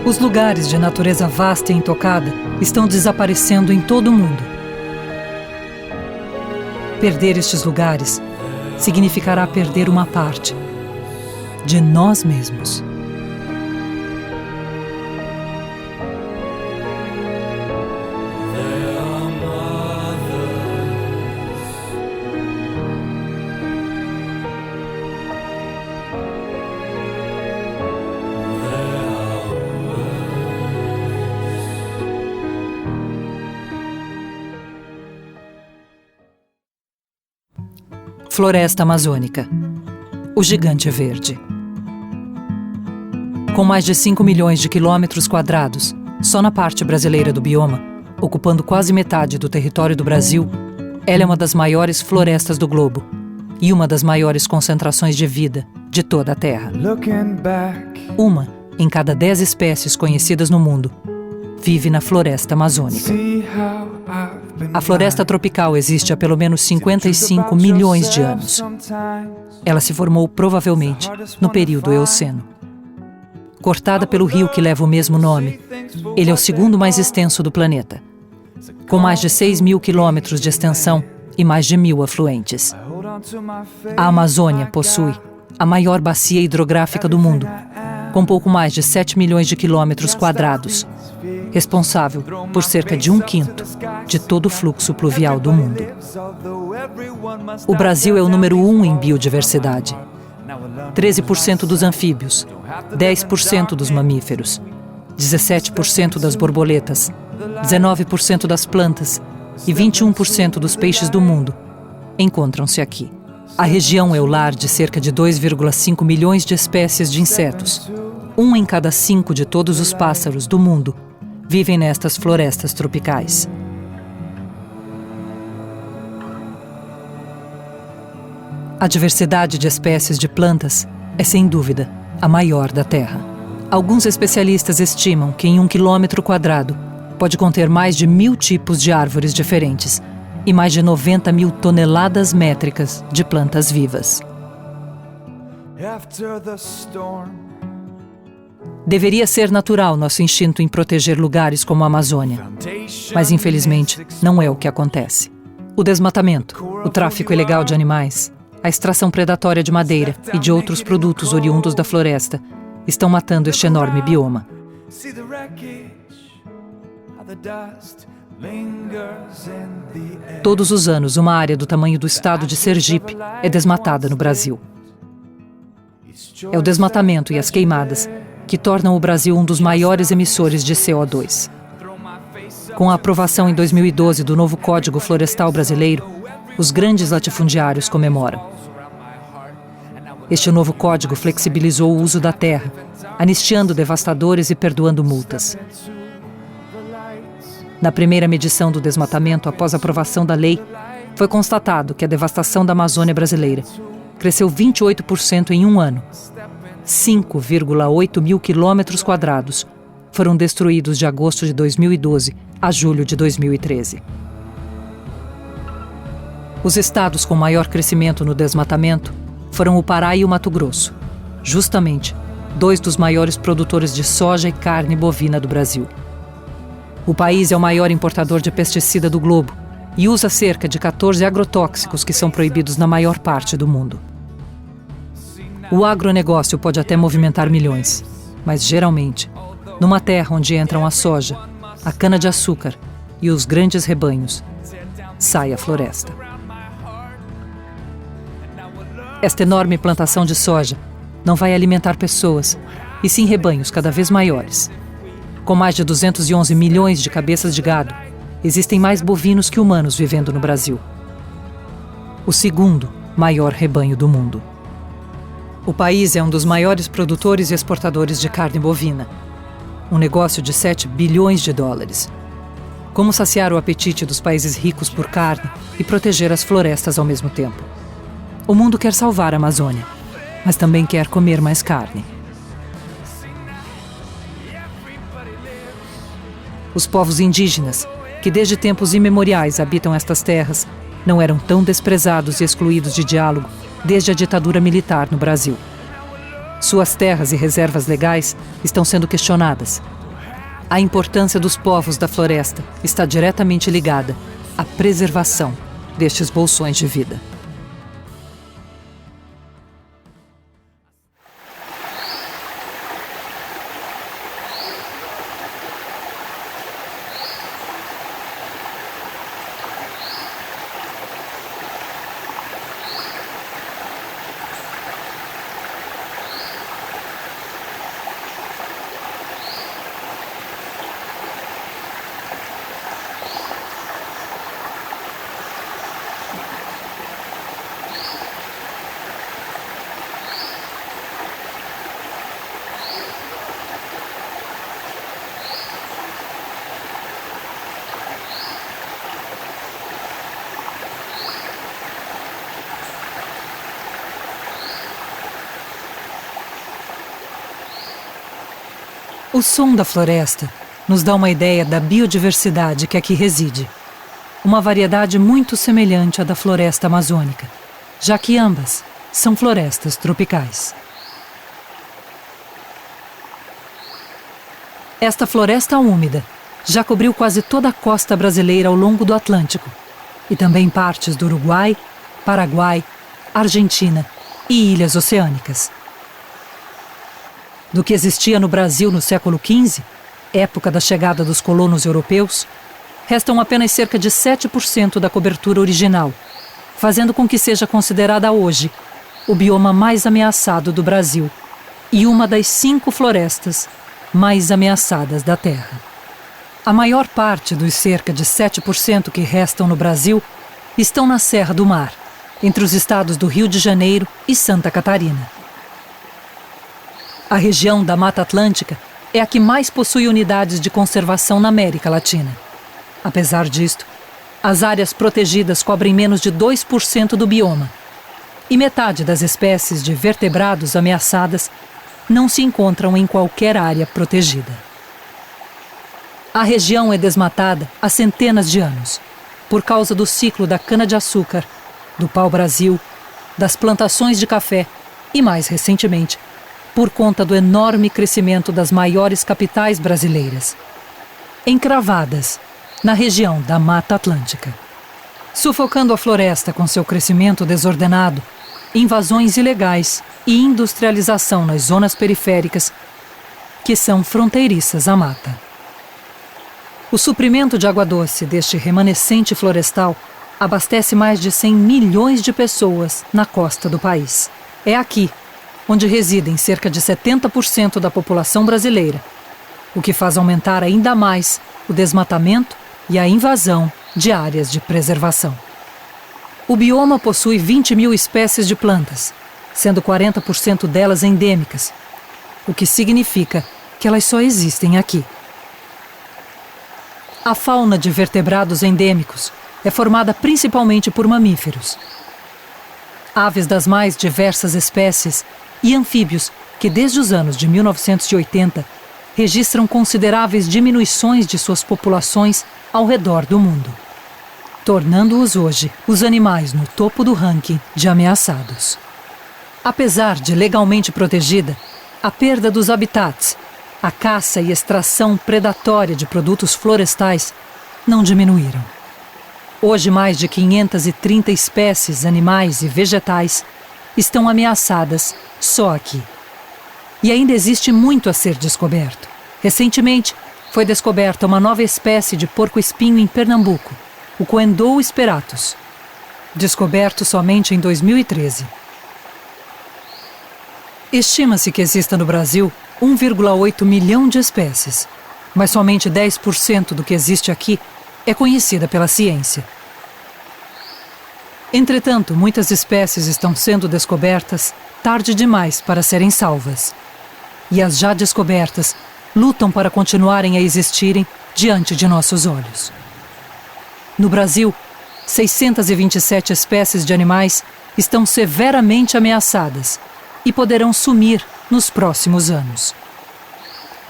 Os lugares de natureza vasta e intocada estão desaparecendo em todo o mundo. Perder estes lugares significará perder uma parte de nós mesmos. Floresta Amazônica, o gigante verde. Com mais de 5 milhões de quilômetros quadrados, só na parte brasileira do bioma, ocupando quase metade do território do Brasil, ela é uma das maiores florestas do globo e uma das maiores concentrações de vida de toda a Terra. Uma em cada 10 espécies conhecidas no mundo vive na floresta amazônica. A floresta tropical existe há pelo menos 55 milhões de anos. Ela se formou provavelmente no período Eoceno. Cortada pelo rio que leva o mesmo nome, ele é o segundo mais extenso do planeta, com mais de 6 mil quilômetros de extensão e mais de 1.000 afluentes. A Amazônia possui a maior bacia hidrográfica do mundo, com pouco mais de 7 milhões de quilômetros quadrados, responsável por cerca de 1/5 de todo o fluxo pluvial do mundo. O Brasil é o número 1 em biodiversidade. 13% dos anfíbios, 10% dos mamíferos, 17% das borboletas, 19% das plantas e 21% dos peixes do mundo encontram-se aqui. A região é o lar de cerca de 2,5 milhões de espécies de insetos. 1 em cada 5 de todos os pássaros do mundo vivem nestas florestas tropicais. A diversidade de espécies de plantas é, sem dúvida, a maior da Terra. Alguns especialistas estimam que em 1 quilômetro quadrado pode conter mais de 1.000 tipos de árvores diferentes e mais de 90 mil toneladas métricas de plantas vivas. Deveria ser natural nosso instinto em proteger lugares como a Amazônia, mas infelizmente não é o que acontece. O desmatamento, o tráfico ilegal de animais, a extração predatória de madeira e de outros produtos oriundos da floresta estão matando este enorme bioma. Todos os anos, uma área do tamanho do estado de Sergipe é desmatada no Brasil. É o desmatamento e as queimadas que tornam o Brasil um dos maiores emissores de CO2. Com a aprovação em 2012 do novo Código Florestal Brasileiro, os grandes latifundiários comemoram. Este novo código flexibilizou o uso da terra, anistiando devastadores e perdoando multas. Na primeira medição do desmatamento após a aprovação da lei, foi constatado que a devastação da Amazônia brasileira cresceu 28% em um ano. 5,8 mil quilômetros quadrados foram destruídos de agosto de 2012 a julho de 2013. Os estados com maior crescimento no desmatamento foram o Pará e o Mato Grosso, justamente 2 dos maiores produtores de soja e carne bovina do Brasil. O país é o maior importador de pesticida do globo e usa cerca de 14 agrotóxicos que são proibidos na maior parte do mundo. O agronegócio pode até movimentar milhões, mas geralmente, numa terra onde entram a soja, a cana-de-açúcar e os grandes rebanhos, sai a floresta. Esta enorme plantação de soja não vai alimentar pessoas, e sim rebanhos cada vez maiores. Com mais de 211 milhões de cabeças de gado, existem mais bovinos que humanos vivendo no Brasil. O segundo maior rebanho do mundo. O país é um dos maiores produtores e exportadores de carne bovina. Um negócio de 7 bilhões de dólares. Como saciar o apetite dos países ricos por carne e proteger as florestas ao mesmo tempo? O mundo quer salvar a Amazônia, mas também quer comer mais carne. Os povos indígenas, que desde tempos imemoriais habitam estas terras, não eram tão desprezados e excluídos de diálogo desde a ditadura militar no Brasil. Suas terras e reservas legais estão sendo questionadas. A importância dos povos da floresta está diretamente ligada à preservação destes bolsões de vida. O som da floresta nos dá uma ideia da biodiversidade que aqui reside. Uma variedade muito semelhante à da floresta amazônica, já que ambas são florestas tropicais. Esta floresta úmida já cobriu quase toda a costa brasileira ao longo do Atlântico e também partes do Uruguai, Paraguai, Argentina e ilhas oceânicas. Do que existia no Brasil no século XV, época da chegada dos colonos europeus, restam apenas cerca de 7% da cobertura original, fazendo com que seja considerada hoje o bioma mais ameaçado do Brasil e uma das 5 florestas mais ameaçadas da Terra. A maior parte dos cerca de 7% que restam no Brasil estão na Serra do Mar, entre os estados do Rio de Janeiro e Santa Catarina. A região da Mata Atlântica é a que mais possui unidades de conservação na América Latina. Apesar disto, as áreas protegidas cobrem menos de 2% do bioma, e metade das espécies de vertebrados ameaçadas não se encontram em qualquer área protegida. A região é desmatada há centenas de anos, por causa do ciclo da cana-de-açúcar, do pau-brasil, das plantações de café e, mais recentemente, por conta do enorme crescimento das maiores capitais brasileiras, encravadas na região da Mata Atlântica, sufocando a floresta com seu crescimento desordenado, invasões ilegais e industrialização nas zonas periféricas, que são fronteiriças à mata. O suprimento de água doce deste remanescente florestal abastece mais de 100 milhões de pessoas na costa do país. É aqui onde residem cerca de 70% da população brasileira, o que faz aumentar ainda mais o desmatamento e a invasão de áreas de preservação. O bioma possui 20 mil espécies de plantas, sendo 40% delas endêmicas, o que significa que elas só existem aqui. A fauna de vertebrados endêmicos é formada principalmente por mamíferos, aves das mais diversas espécies e anfíbios que, desde os anos de 1980, registram consideráveis diminuições de suas populações ao redor do mundo, tornando-os hoje os animais no topo do ranking de ameaçados. Apesar de legalmente protegida, a perda dos habitats, a caça e extração predatória de produtos florestais não diminuíram. Hoje, mais de 530 espécies animais e vegetais estão ameaçadas só aqui. E ainda existe muito a ser descoberto. Recentemente, foi descoberta uma nova espécie de porco-espinho em Pernambuco, o Coendou speratus, descoberto somente em 2013. Estima-se que exista no Brasil 1,8 milhão de espécies, mas somente 10% do que existe aqui é conhecida pela ciência. Entretanto, muitas espécies estão sendo descobertas tarde demais para serem salvas. E as já descobertas lutam para continuarem a existirem diante de nossos olhos. No Brasil, 627 espécies de animais estão severamente ameaçadas e poderão sumir nos próximos anos.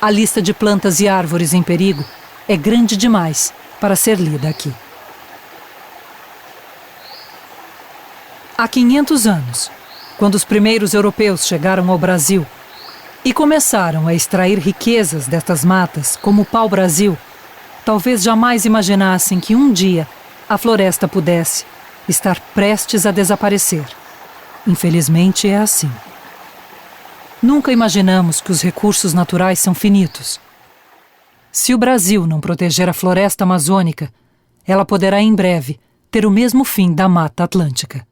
A lista de plantas e árvores em perigo é grande demais para ser lida aqui. Há 500 anos, quando os primeiros europeus chegaram ao Brasil e começaram a extrair riquezas destas matas, como o pau-brasil, talvez jamais imaginassem que um dia a floresta pudesse estar prestes a desaparecer. Infelizmente é assim. Nunca imaginamos que os recursos naturais são finitos. Se o Brasil não proteger a floresta amazônica, ela poderá em breve ter o mesmo fim da Mata Atlântica.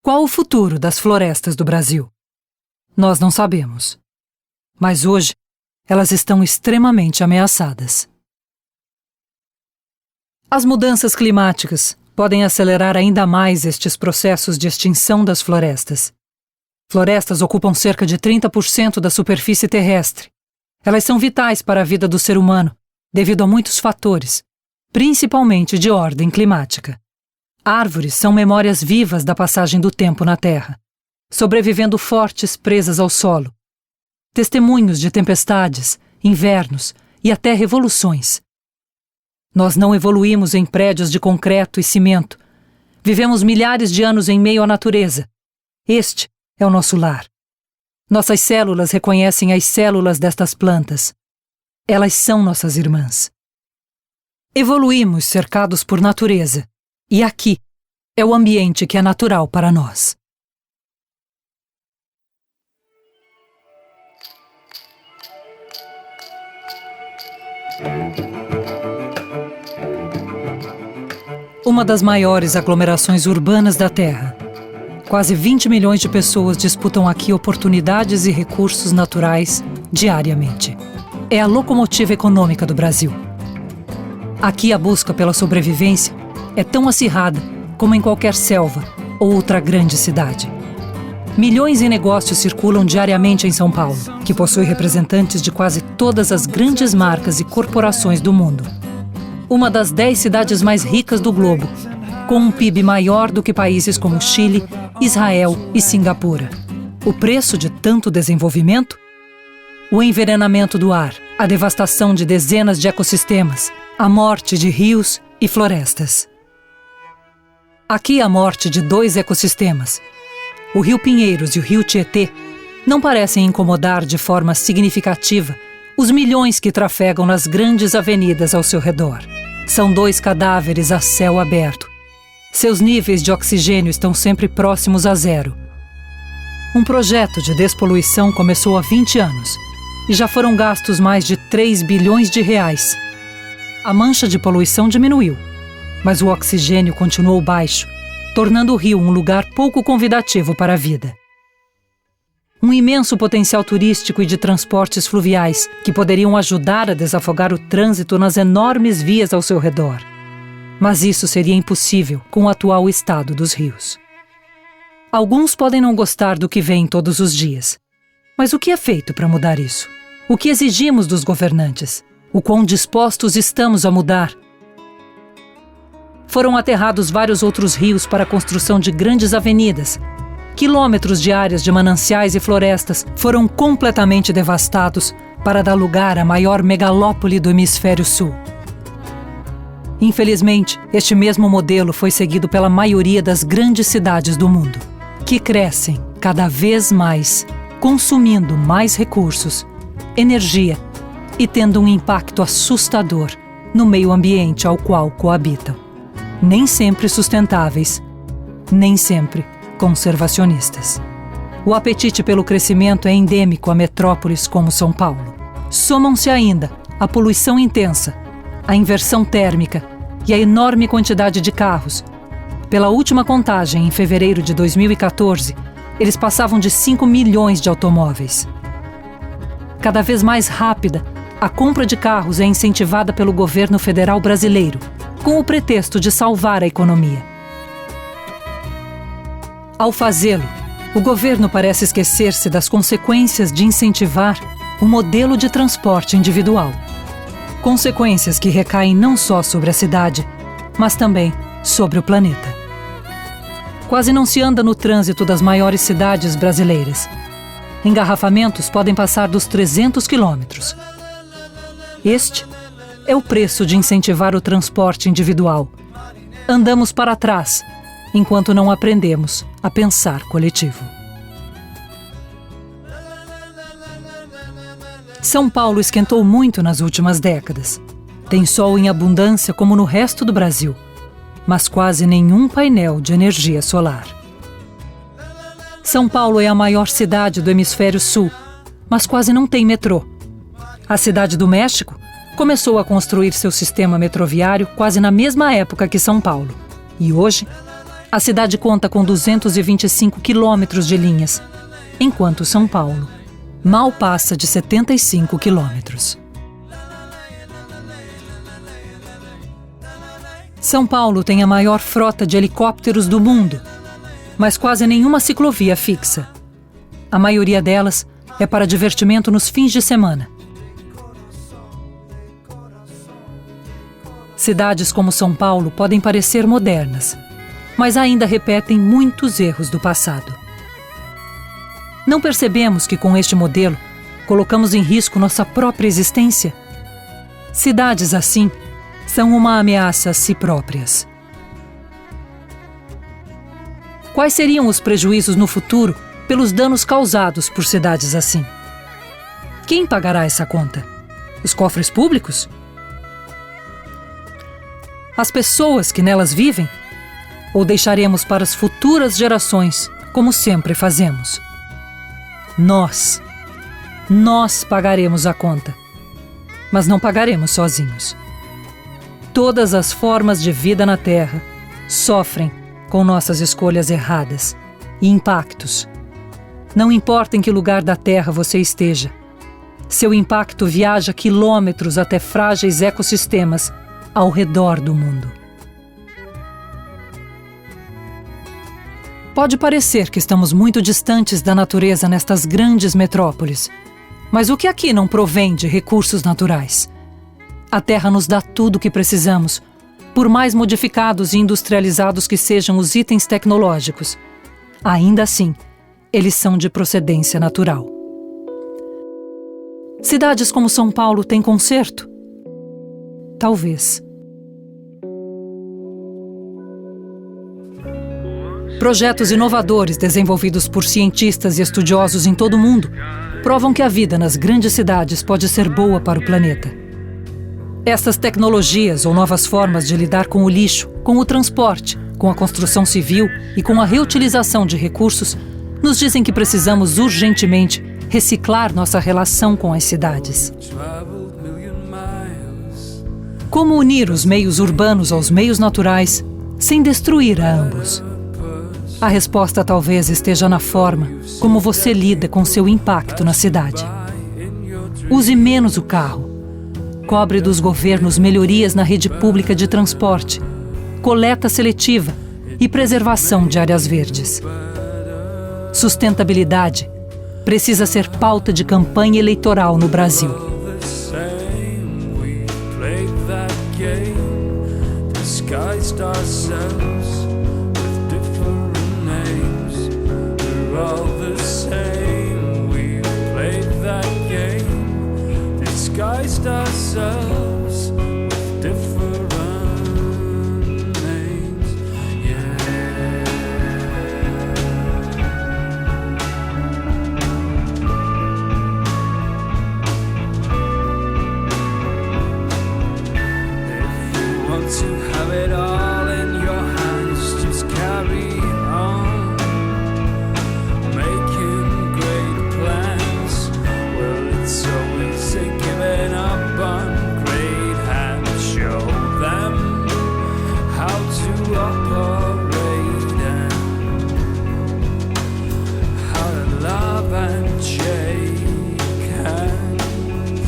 Qual o futuro das florestas do Brasil? Nós não sabemos. Mas hoje, elas estão extremamente ameaçadas. As mudanças climáticas podem acelerar ainda mais estes processos de extinção das florestas. Florestas ocupam cerca de 30% da superfície terrestre. Elas são vitais para a vida do ser humano, devido a muitos fatores, principalmente de ordem climática. Árvores são memórias vivas da passagem do tempo na Terra, sobrevivendo fortes presas ao solo. Testemunhos de tempestades, invernos e até revoluções. Nós não evoluímos em prédios de concreto e cimento. Vivemos milhares de anos em meio à natureza. Este é o nosso lar. Nossas células reconhecem as células destas plantas. Elas são nossas irmãs. Evoluímos cercados por natureza. E aqui é o ambiente que é natural para nós. Uma das maiores aglomerações urbanas da Terra, Quase 20 milhões de pessoas disputam aqui oportunidades e recursos naturais diariamente. É a locomotiva econômica do Brasil. Aqui a busca pela sobrevivência é tão acirrada como em qualquer selva ou outra grande cidade. Milhões em negócios circulam diariamente em São Paulo, que possui representantes de quase todas as grandes marcas e corporações do mundo. Uma das 10 cidades mais ricas do globo, com um PIB maior do que países como Chile, Israel e Singapura. O preço de tanto desenvolvimento? O envenenamento do ar, a devastação de dezenas de ecossistemas, a morte de rios e florestas. Aqui a morte de 2 ecossistemas, o Rio Pinheiros e o Rio Tietê, não parecem incomodar de forma significativa os milhões que trafegam nas grandes avenidas ao seu redor. São 2 cadáveres a céu aberto. Seus níveis de oxigênio estão sempre próximos a zero. Um projeto de despoluição começou há 20 anos e já foram gastos mais de 3 bilhões de reais. A mancha de poluição diminuiu, mas o oxigênio continuou baixo, tornando o rio um lugar pouco convidativo para a vida. Um imenso potencial turístico e de transportes fluviais que poderiam ajudar a desafogar o trânsito nas enormes vias ao seu redor. Mas isso seria impossível com o atual estado dos rios. Alguns podem não gostar do que veem todos os dias. Mas o que é feito para mudar isso? O que exigimos dos governantes? O quão dispostos estamos a mudar? Foram aterrados vários outros rios para a construção de grandes avenidas. Quilômetros de áreas de mananciais e florestas foram completamente devastados para dar lugar à maior megalópole do hemisfério sul. Infelizmente, este mesmo modelo foi seguido pela maioria das grandes cidades do mundo, que crescem cada vez mais, consumindo mais recursos, energia e tendo um impacto assustador no meio ambiente ao qual coabitam. Nem sempre sustentáveis, nem sempre conservacionistas. O apetite pelo crescimento é endêmico a metrópoles como São Paulo. Somam-se ainda a poluição intensa, a inversão térmica e a enorme quantidade de carros. Pela última contagem, em fevereiro de 2014, eles passavam de 5 milhões de automóveis. Cada vez mais rápida, a compra de carros é incentivada pelo governo federal brasileiro, com o pretexto de salvar a economia. Ao fazê-lo, o governo parece esquecer-se das consequências de incentivar o modelo de transporte individual. Consequências que recaem não só sobre a cidade, mas também sobre o planeta. Quase não se anda no trânsito das maiores cidades brasileiras. Engarrafamentos podem passar dos 300 quilômetros. Este é o preço de incentivar o transporte individual. Andamos para trás, enquanto não aprendemos a pensar coletivo. São Paulo esquentou muito nas últimas décadas. Tem sol em abundância como no resto do Brasil, mas quase nenhum painel de energia solar. São Paulo é a maior cidade do hemisfério sul, mas quase não tem metrô. A cidade do México começou a construir seu sistema metroviário quase na mesma época que São Paulo. E hoje, a cidade conta com 225 quilômetros de linhas, enquanto São Paulo mal passa de 75 quilômetros. São Paulo tem a maior frota de helicópteros do mundo, mas quase nenhuma ciclovia fixa. A maioria delas é para divertimento nos fins de semana. Cidades como São Paulo podem parecer modernas, mas ainda repetem muitos erros do passado. Não percebemos que com este modelo colocamos em risco nossa própria existência? Cidades assim são uma ameaça a si próprias. Quais seriam os prejuízos no futuro pelos danos causados por cidades assim? Quem pagará essa conta? Os cofres públicos? As pessoas que nelas vivem? Ou deixaremos para as futuras gerações, como sempre fazemos? Nós pagaremos a conta, mas não pagaremos sozinhos. Todas as formas de vida na Terra sofrem com nossas escolhas erradas e impactos. Não importa em que lugar da Terra você esteja, seu impacto viaja quilômetros até frágeis ecossistemas ao redor do mundo. Pode parecer que estamos muito distantes da natureza nestas grandes metrópoles, mas o que aqui não provém de recursos naturais? A Terra nos dá tudo o que precisamos, por mais modificados e industrializados que sejam os itens tecnológicos. Ainda assim, eles são de procedência natural. Cidades como São Paulo têm conserto? Talvez. Projetos inovadores desenvolvidos por cientistas e estudiosos em todo o mundo provam que a vida nas grandes cidades pode ser boa para o planeta. Essas tecnologias ou novas formas de lidar com o lixo, com o transporte, com a construção civil e com a reutilização de recursos nos dizem que precisamos urgentemente reciclar nossa relação com as cidades. Como unir os meios urbanos aos meios naturais sem destruir a ambos? A resposta talvez esteja na forma como você lida com seu impacto na cidade. Use menos o carro. Cobre dos governos melhorias na rede pública de transporte, coleta seletiva e preservação de áreas verdes. Sustentabilidade precisa ser pauta de campanha eleitoral no Brasil. Disguised ourselves with different names, If you want to have it all in your hands, just carry on, making great plans. Well, it's so easy giving up on great hands. Show them how to operate and how to love and shake hands.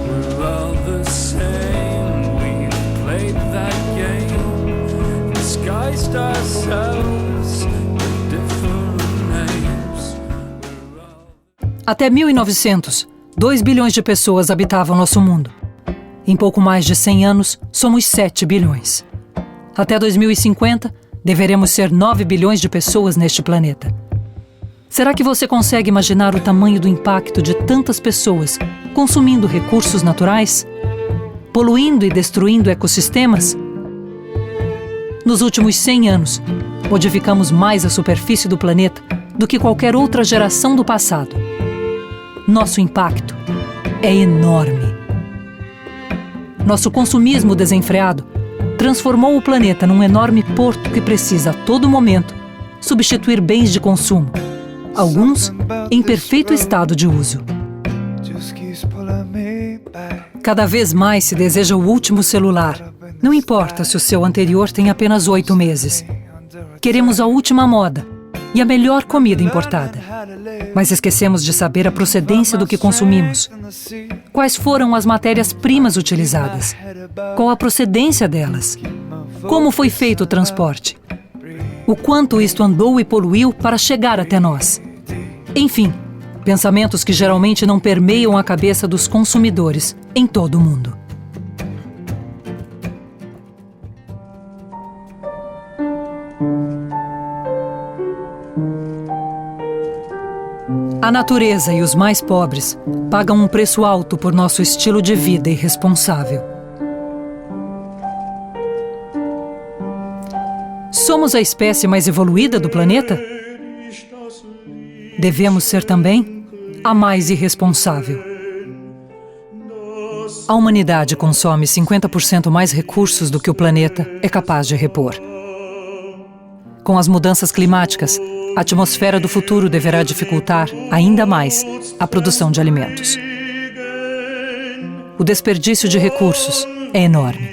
We're all the same. We've played that game, disguised ourselves with different names. Até 1900, 2 bilhões de pessoas habitavam nosso mundo. Em pouco mais de 100 anos, somos 7 bilhões. Até 2050, deveremos ser 9 bilhões de pessoas neste planeta. Será que você consegue imaginar o tamanho do impacto de tantas pessoas consumindo recursos naturais? Poluindo e destruindo ecossistemas? Nos últimos 100 anos, modificamos mais a superfície do planeta do que qualquer outra geração do passado. Nosso impacto é enorme. Nosso consumismo desenfreado transformou o planeta num enorme porto que precisa, a todo momento, substituir bens de consumo, alguns em perfeito estado de uso. Cada vez mais se deseja o último celular, não importa se o seu anterior tem apenas 8 meses. Queremos a última moda e a melhor comida importada. Mas esquecemos de saber a procedência do que consumimos. Quais foram as matérias-primas utilizadas? Qual a procedência delas? Como foi feito o transporte? O quanto isto andou e poluiu para chegar até nós? Enfim, pensamentos que geralmente não permeiam a cabeça dos consumidores em todo o mundo. A natureza e os mais pobres pagam um preço alto por nosso estilo de vida irresponsável. Somos a espécie mais evoluída do planeta? Devemos ser também a mais irresponsável. A humanidade consome 50% mais recursos do que o planeta é capaz de repor. Com as mudanças climáticas, a atmosfera do futuro deverá dificultar ainda mais a produção de alimentos. O desperdício de recursos é enorme.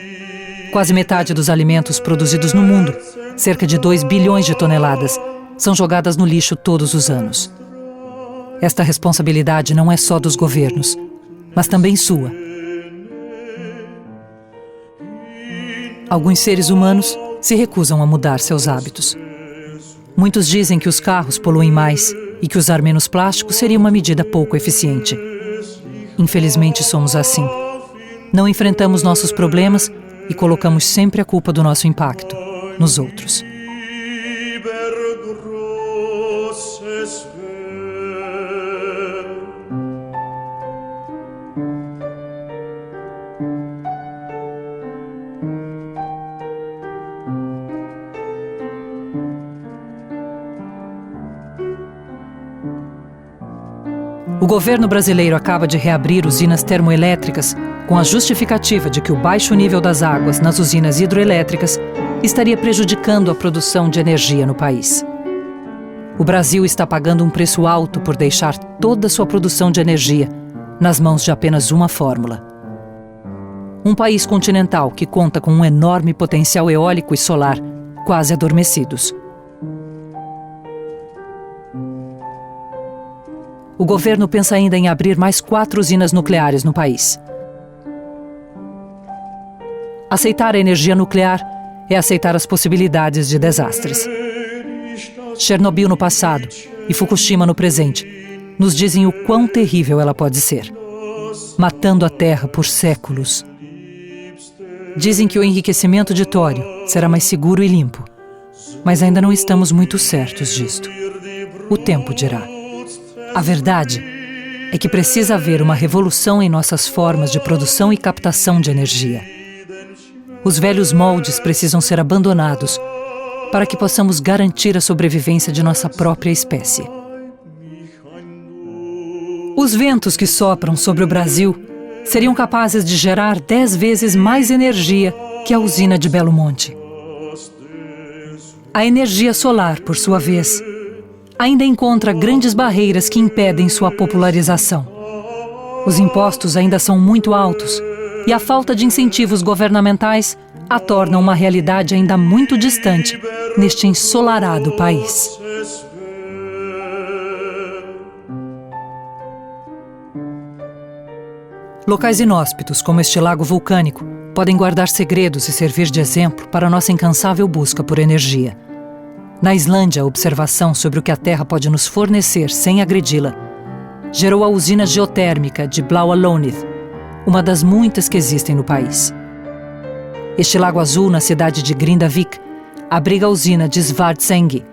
Quase metade dos alimentos produzidos no mundo cerca de 2 bilhões de toneladas, são jogadas no lixo todos os anos. Esta responsabilidade não é só dos governos, mas também sua. Alguns seres humanos se recusam a mudar seus hábitos. Muitos dizem que os carros poluem mais e que usar menos plástico seria uma medida pouco eficiente. Infelizmente, somos assim. Não enfrentamos nossos problemas e colocamos sempre a culpa do nosso impacto nos outros. O governo brasileiro acaba de reabrir usinas termoelétricas com a justificativa de que o baixo nível das águas nas usinas hidroelétricas estaria prejudicando a produção de energia no país. O Brasil está pagando um preço alto por deixar toda a sua produção de energia nas mãos de apenas uma fórmula. Um país continental que conta com um enorme potencial eólico e solar, quase adormecidos. O governo pensa ainda em abrir mais 4 usinas nucleares no país. Aceitar a energia nuclear é aceitar as possibilidades de desastres. Chernobyl no passado e Fukushima no presente nos dizem o quão terrível ela pode ser, matando a Terra por séculos. Dizem que o enriquecimento de tório será mais seguro e limpo, mas ainda não estamos muito certos disto. O tempo dirá. A verdade é que precisa haver uma revolução em nossas formas de produção e captação de energia. Os velhos moldes precisam ser abandonados para que possamos garantir a sobrevivência de nossa própria espécie. Os ventos que sopram sobre o Brasil seriam capazes de gerar 10 vezes mais energia que a usina de Belo Monte. A energia solar, por sua vez, ainda encontra grandes barreiras que impedem sua popularização. Os impostos ainda são muito altos e a falta de incentivos governamentais a torna uma realidade ainda muito distante neste ensolarado país. Locais inóspitos, como este lago vulcânico, podem guardar segredos e servir de exemplo para nossa incansável busca por energia. Na Islândia, a observação sobre o que a Terra pode nos fornecer sem agredi-la gerou a usina geotérmica de Bláa Lónið, uma das muitas que existem no país. Este lago azul, na cidade de Grindavik, abriga a usina de Svartsengi,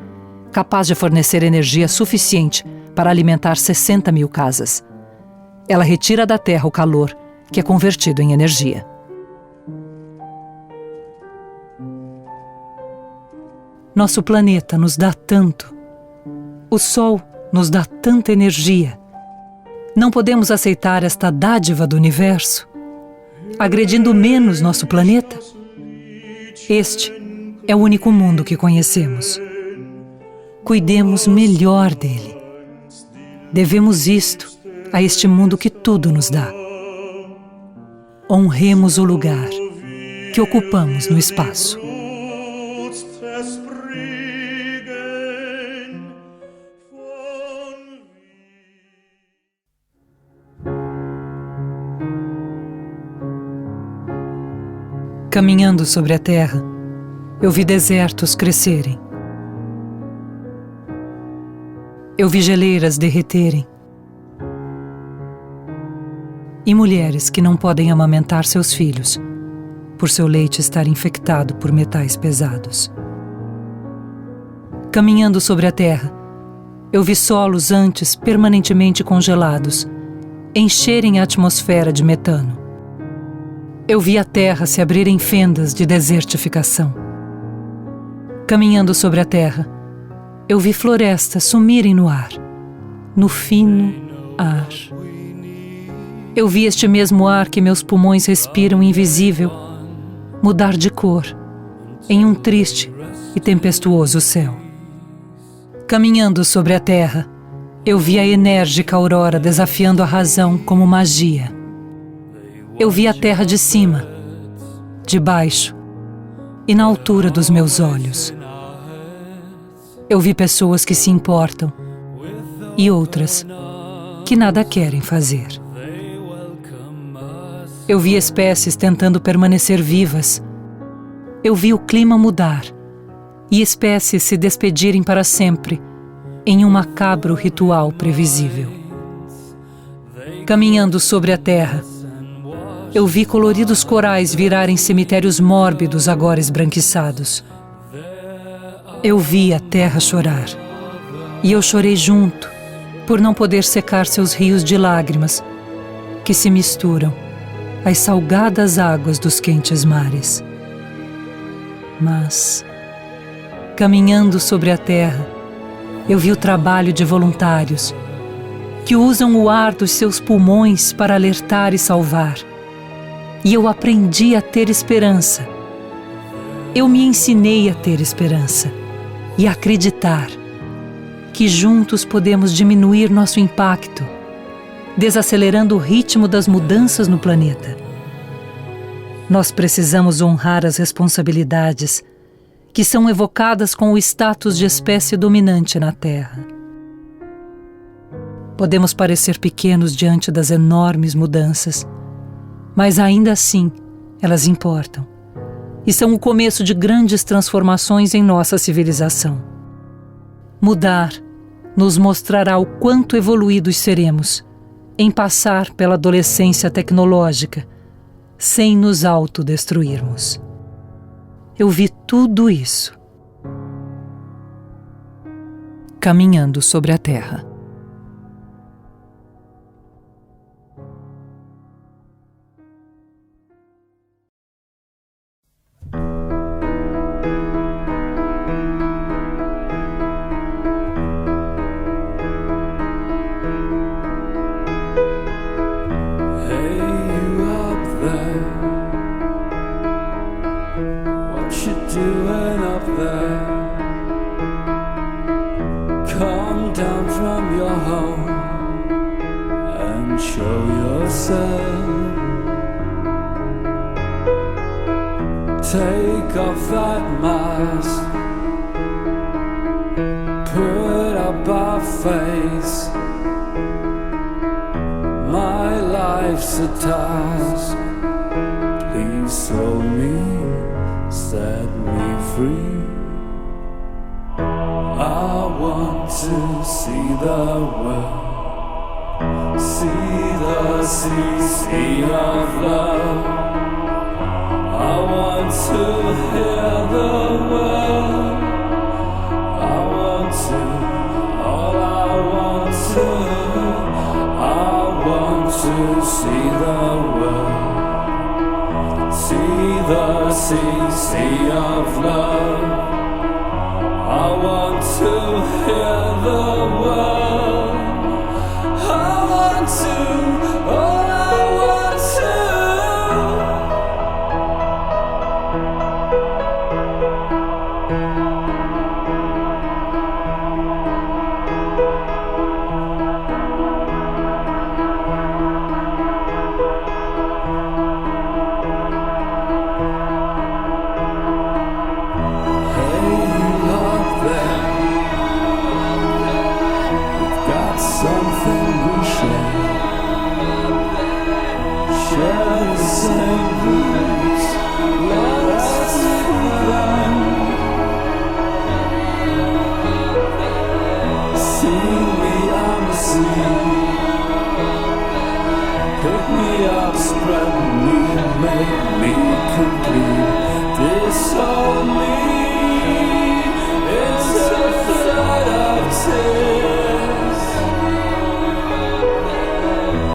capaz de fornecer energia suficiente para alimentar 60 mil casas. Ela retira da Terra o calor, que é convertido em energia. Nosso planeta nos dá tanto. O Sol nos dá tanta energia. Não podemos aceitar esta dádiva do universo, agredindo menos nosso planeta? Este é o único mundo que conhecemos. Cuidemos melhor dele. Devemos isto a este mundo que tudo nos dá. Honremos o lugar que ocupamos no espaço. Caminhando sobre a terra, eu vi desertos crescerem. Eu vi geleiras derreterem. E mulheres que não podem amamentar seus filhos, por seu leite estar infectado por metais pesados. Caminhando sobre a terra, eu vi solos antes permanentemente congelados encherem a atmosfera de metano. Eu vi a terra se abrir em fendas de desertificação. Caminhando sobre a terra, eu vi florestas sumirem no ar, no fino ar. Eu vi este mesmo ar que meus pulmões respiram invisível mudar de cor em um triste e tempestuoso céu. Caminhando sobre a terra, eu vi a enérgica aurora desafiando a razão como magia. Eu vi a terra de cima, de baixo e na altura dos meus olhos. Eu vi pessoas que se importam e outras que nada querem fazer. Eu vi espécies tentando permanecer vivas. Eu vi o clima mudar e espécies se despedirem para sempre em um macabro ritual previsível. Caminhando sobre a terra, eu vi coloridos corais virarem cemitérios mórbidos agora esbranquiçados. Eu vi a terra chorar e eu chorei junto por não poder secar seus rios de lágrimas que se misturam às salgadas águas dos quentes mares. Mas, caminhando sobre a terra, eu vi o trabalho de voluntários que usam o ar dos seus pulmões para alertar e salvar. E eu aprendi a ter esperança. Eu me ensinei a ter esperança e a acreditar que juntos podemos diminuir nosso impacto, desacelerando o ritmo das mudanças no planeta. Nós precisamos honrar as responsabilidades que são evocadas com o status de espécie dominante na Terra. Podemos parecer pequenos diante das enormes mudanças, mas ainda assim elas importam e são o começo de grandes transformações em nossa civilização. Mudar nos mostrará o quanto evoluídos seremos em passar pela adolescência tecnológica sem nos autodestruirmos. Eu vi tudo isso caminhando sobre a terra. Doing up there? Come down from your home and show yourself. Take off that mask, put up our face. My life's a task, please throw me, set me free. I want to see the world, see the sea of love. I want to hear the word. I want to, all I want to see the world, see the sea of love. I want to hear the word. I want to, all I want to. Something we share the same roots, let's take them. See me, I'm a seed. Pick me up, spread me, make me complete. This whole me.